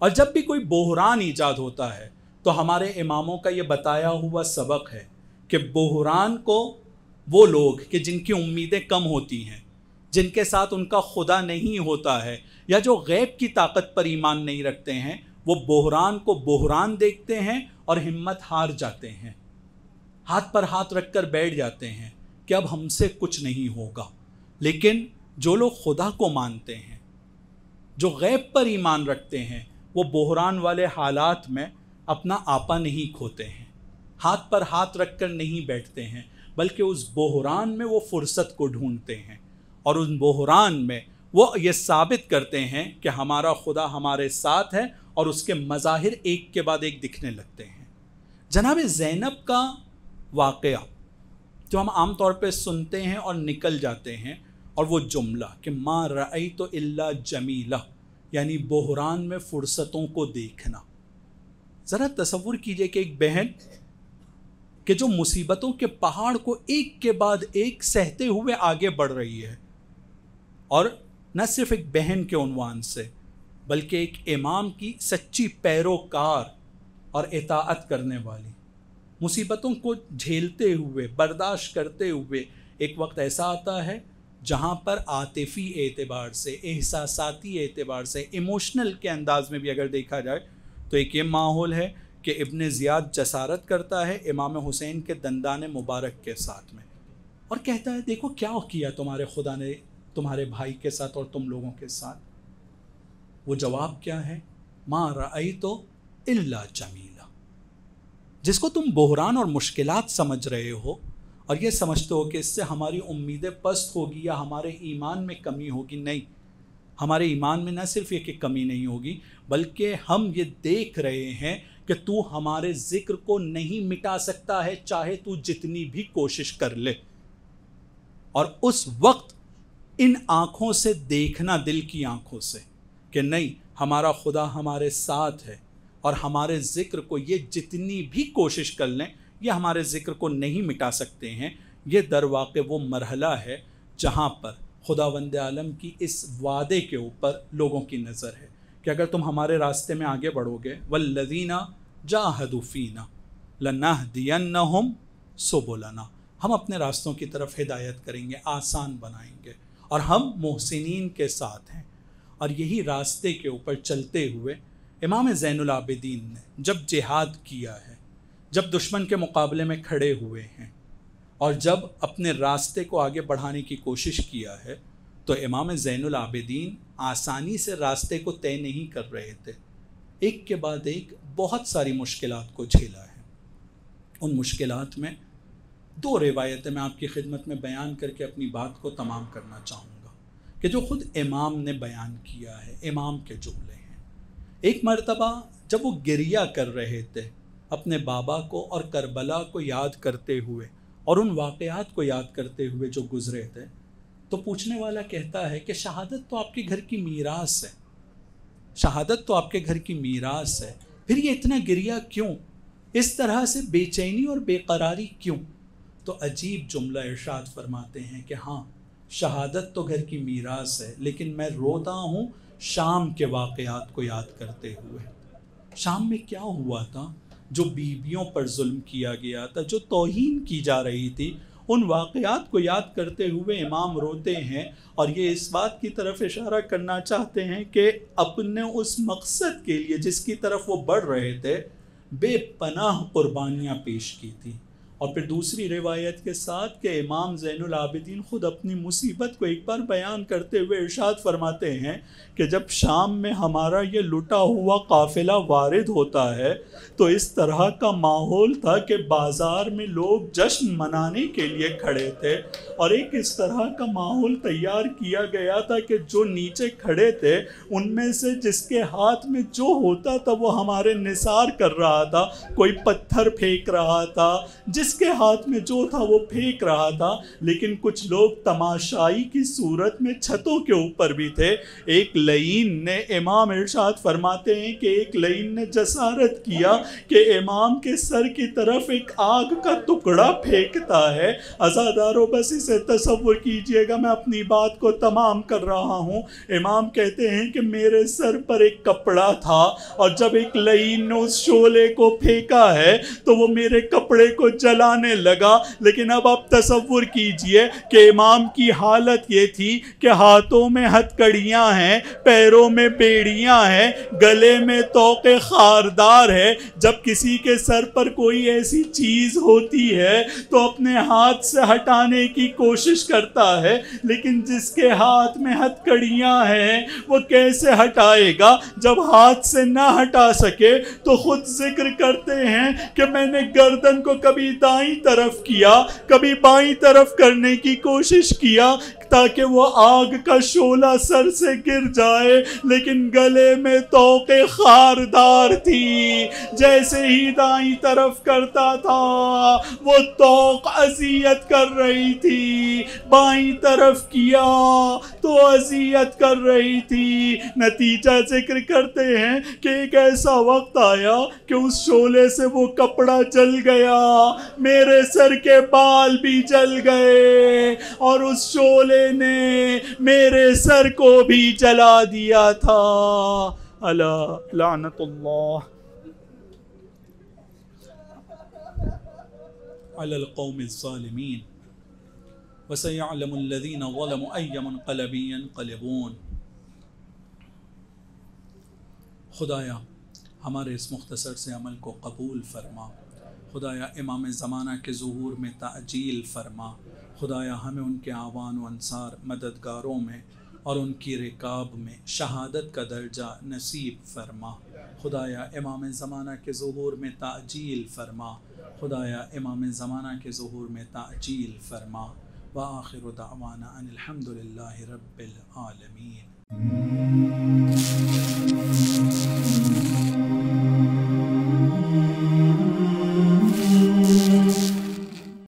اور جب بھی کوئی بحران ایجاد ہوتا ہے تو ہمارے اماموں کا یہ بتایا ہوا سبق ہے کہ بحران کو وہ لوگ کہ جن کی امیدیں کم ہوتی ہیں، جن کے ساتھ ان کا خدا نہیں ہوتا ہے، یا جو غیب کی طاقت پر ایمان نہیں رکھتے ہیں، وہ بحران کو بحران دیکھتے ہیں اور ہمت ہار جاتے ہیں، ہاتھ پر ہاتھ رکھ کر بیٹھ جاتے ہیں کہ اب ہم سے کچھ نہیں ہوگا. لیکن جو لوگ خدا کو مانتے ہیں، جو غیب پر ایمان رکھتے ہیں، وہ بحران والے حالات میں اپنا آپا نہیں کھوتے ہیں، ہاتھ پر ہاتھ رکھ کر نہیں بیٹھتے ہیں، بلکہ اس بحران میں وہ فرصت کو ڈھونڈتے ہیں اور ان بحران میں وہ یہ ثابت کرتے ہیں کہ ہمارا خدا ہمارے ساتھ ہے، اور اس کے مظاہر ایک کے بعد ایک دکھنے لگتے ہیں. جناب زینب کا واقعہ جو ہم عام طور پہ سنتے ہیں اور نکل جاتے ہیں، اور وہ جملہ کہ ما رأیت الا جمیلہ، یعنی بحران میں فرصتوں کو دیکھنا. ذرا تصور کیجئے کہ ایک بہن کہ جو مصیبتوں کے پہاڑ کو ایک کے بعد ایک سہتے ہوئے آگے بڑھ رہی ہے، اور نہ صرف ایک بہن کے عنوان سے بلکہ ایک امام کی سچی پیروکار اور اطاعت کرنے والی، مصیبتوں کو جھیلتے ہوئے برداشت کرتے ہوئے ایک وقت ایسا آتا ہے جہاں پر عاطفی اعتبار سے، احساساتی اعتبار سے، ایموشنل کے انداز میں بھی اگر دیکھا جائے تو ایک یہ ماحول ہے کہ ابن زیاد جسارت کرتا ہے امام حسین کے دندان مبارک کے ساتھ میں اور کہتا ہے دیکھو کیا کیا تمہارے خدا نے تمہارے بھائی کے ساتھ اور تم لوگوں کے ساتھ. وہ جواب کیا ہے؟ ما رأیت الا جمیلا. جس کو تم بحران اور مشکلات سمجھ رہے ہو اور یہ سمجھتے ہو کہ اس سے ہماری امیدیں پست ہوگی یا ہمارے ایمان میں کمی ہوگی، نہیں، ہمارے ایمان میں نہ صرف یہ کہ کمی نہیں ہوگی بلکہ ہم یہ دیکھ رہے ہیں کہ تو ہمارے ذکر کو نہیں مٹا سکتا ہے چاہے تو جتنی بھی کوشش کر لے. اور اس وقت ان آنکھوں سے دیکھنا، دل کی آنکھوں سے، کہ نہیں، ہمارا خدا ہمارے ساتھ ہے اور ہمارے ذکر کو یہ جتنی بھی کوشش کر لیں یہ ہمارے ذکر کو نہیں مٹا سکتے ہیں. یہ در واقع وہ مرحلہ ہے جہاں پر خداوند عالم کی اس وعدے کے اوپر لوگوں کی نظر ہے کہ اگر تم ہمارے راستے میں آگے بڑھو گے والذین جاہدوا فینا لنہدینہم سبلنا، ہم اپنے راستوں کی طرف ہدایت کریں گے، آسان بنائیں گے، اور ہم محسنین کے ساتھ ہیں. اور یہی راستے کے اوپر چلتے ہوئے امام زین العابدین نے جب جہاد کیا ہے، جب دشمن کے مقابلے میں کھڑے ہوئے ہیں اور جب اپنے راستے کو آگے بڑھانے کی کوشش کیا ہے، تو امام زین العابدین آسانی سے راستے کو طے نہیں کر رہے تھے. ایک کے بعد ایک بہت ساری مشکلات کو جھیلا ہے. ان مشکلات میں 2 روایتیں میں آپ کی خدمت میں بیان کر کے اپنی بات کو تمام کرنا چاہوں گا کہ جو خود امام نے بیان کیا ہے، امام کے جملے ہیں. ایک مرتبہ جب وہ گریہ کر رہے تھے اپنے بابا کو اور کربلا کو یاد کرتے ہوئے اور ان واقعات کو یاد کرتے ہوئے جو گزرے تھے، تو پوچھنے والا کہتا ہے کہ شہادت تو آپ کے گھر کی میراث ہے، شہادت تو آپ کے گھر کی میراث ہے، پھر یہ اتنا گریہ کیوں، اس طرح سے بے چینی اور بے قراری کیوں؟ تو عجیب جملہ ارشاد فرماتے ہیں کہ ہاں، شہادت تو گھر کی میراث ہے، لیکن میں روتا ہوں شام کے واقعات کو یاد کرتے ہوئے. شام میں کیا ہوا تھا؟ جو بیویوں پر ظلم کیا گیا تھا، جو توہین کی جا رہی تھی، ان واقعات کو یاد کرتے ہوئے امام روتے ہیں اور یہ اس بات کی طرف اشارہ کرنا چاہتے ہیں کہ اپنے اس مقصد کے لیے جس کی طرف وہ بڑھ رہے تھے بے پناہ قربانیاں پیش کی تھی. اور پھر دوسری روایت کے ساتھ کہ امام زین العابدین خود اپنی مصیبت کو ایک بار بیان کرتے ہوئے ارشاد فرماتے ہیں کہ جب شام میں ہمارا یہ لٹا ہوا قافلہ وارد ہوتا ہے تو اس طرح کا ماحول تھا کہ بازار میں لوگ جشن منانے کے لیے کھڑے تھے، اور ایک اس طرح کا ماحول تیار کیا گیا تھا کہ جو نیچے کھڑے تھے ان میں سے جس کے ہاتھ میں جو ہوتا تھا وہ ہمارے نثار کر رہا تھا، کوئی پتھر پھینک رہا تھا، جس کے ہاتھ میں جو تھا وہ پھینک رہا تھا، لیکن کچھ لوگ تماشائی کی صورت میں چھتوں کے اوپر بھی تھے۔ ایک لعین نے، امام ارشاد فرماتے ہیں کہ ایک لعین نے جسارت کیا کہ امام کے سر کی طرف ایک آگ کا ٹکڑا پھینکتا ہے۔ عزادارو بس اسے تصور کیجئے گا، میں اپنی بات کو تمام کر رہا ہوں۔ امام کہتے ہیں کہ میرے سر پر ایک کپڑا تھا، اور جب ایک لعین نے اس شعلے کو پھینکا ہے تو وہ میرے کپڑے کو جلانے لگا، لیکن اب آپ تصور کیجئے کہ امام کی حالت یہ تھی کہ ہاتھوں میں ہتھکڑیاں ہیں، پیروں میں بیڑیاں ہیں، گلے میں طوق خاردار ہے۔ جب کسی کے سر پر کوئی ایسی چیز ہوتی ہے تو اپنے ہاتھ سے ہٹانے کی کوشش کرتا ہے، لیکن جس کے ہاتھ میں ہتھکڑیاں ہیں وہ کیسے ہٹائے گا؟ جب ہاتھ سے نہ ہٹا سکے تو خود ذکر کرتے ہیں کہ میں نے گردن کو کبھی دائیں طرف کیا، کبھی بائیں طرف کرنے کی کوشش کیا تاکہ وہ آگ کا شعلہ سر سے گر جائے، لیکن گلے میں طوق خاردار تھی۔ جیسے ہی دائیں طرف کرتا تھا وہ طوق اذیت کر رہی تھی، بائیں طرف کیا تو اذیت کر رہی تھی۔ نتیجہ ذکر کرتے ہیں کہ ایک ایسا وقت آیا کہ اس شعلے سے وہ کپڑا جل گیا، میرے سر کے بال بھی جل گئے، اور اس شعلے نے میرے سر کو بھی جلا دیا تھا۔ الا لعنت اللہ علی القوم الظالمین وسيعلم الذين ظلموا أي منقلب ينقلبون۔ خدایا ہمارے اس مختصر سے عمل کو قبول فرما، خدایا امام زمانہ کے ظہور میں تعجیل فرما، خدایا ہمیں ان کے اعوان و انصار مددگاروں میں اور ان کی رکاب میں شہادت کا درجہ نصیب فرما، خدایا امام زمانہ کے ظہور میں تعجیل فرما، خدایا امام زمانہ کے ظہور میں تعجیل فرما۔ وآخر دعوانا ان الحمد للہ رب العالمین۔